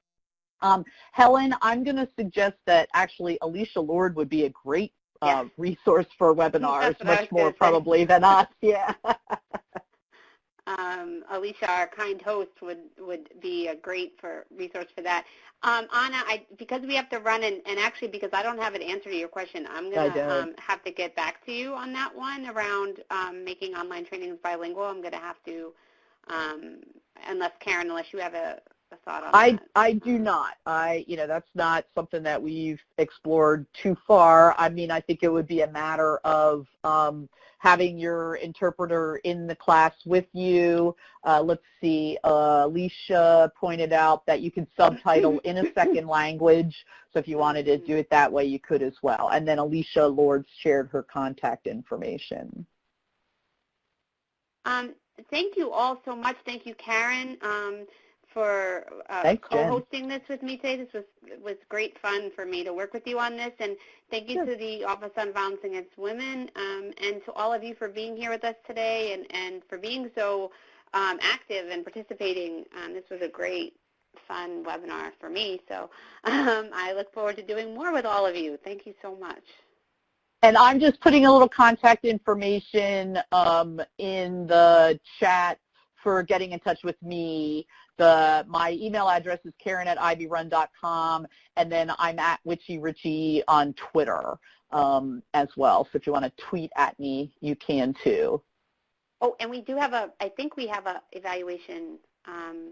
Helen, I'm going to suggest that actually Alicia Lord would be a great resource for webinars, much more probably than us. Yeah.
Alicia, our kind host, would be a great resource for that. Anna, because we have to run, and actually because I don't have an answer to your question, I'm going to have to get back to you on that one around making online trainings bilingual. I'm going to have to, unless you have a thought on that.
I do not. That's not something that we've explored too far. I mean, I think it would be a matter of having your interpreter in the class with you. Let's see, Alicia pointed out that you could subtitle in a second language. So if you wanted to do it that way, you could as well. And then Alicia Lord shared her contact information.
Thank you all so much. Thank you, Karen, for co-hosting this with me today. This was great fun for me to work with you on this, and thank you to the Office on Violence Against Women and to all of you for being here with us today and for being so active and participating. This was a great, fun webinar for me, so I look forward to doing more with all of you. Thank you so much.
And I'm just putting a little contact information in the chat for getting in touch with me. My email address is karen@ibrun.com, and then I'm at WitchyRichie on Twitter as well. So if you want to tweet at me, you can too.
Oh, and we do have I think we have a evaluation.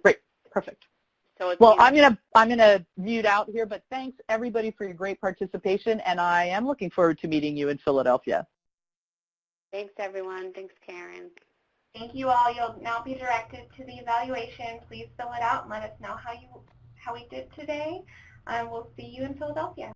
Great, perfect.
So
well, I'm gonna mute out here, but thanks everybody for your great participation, and I am looking forward to meeting you in Philadelphia.
Thanks everyone. Thanks Karen.
Thank you all. You'll now be directed to the evaluation. Please fill it out and let us know how we did today. We'll see you in Philadelphia.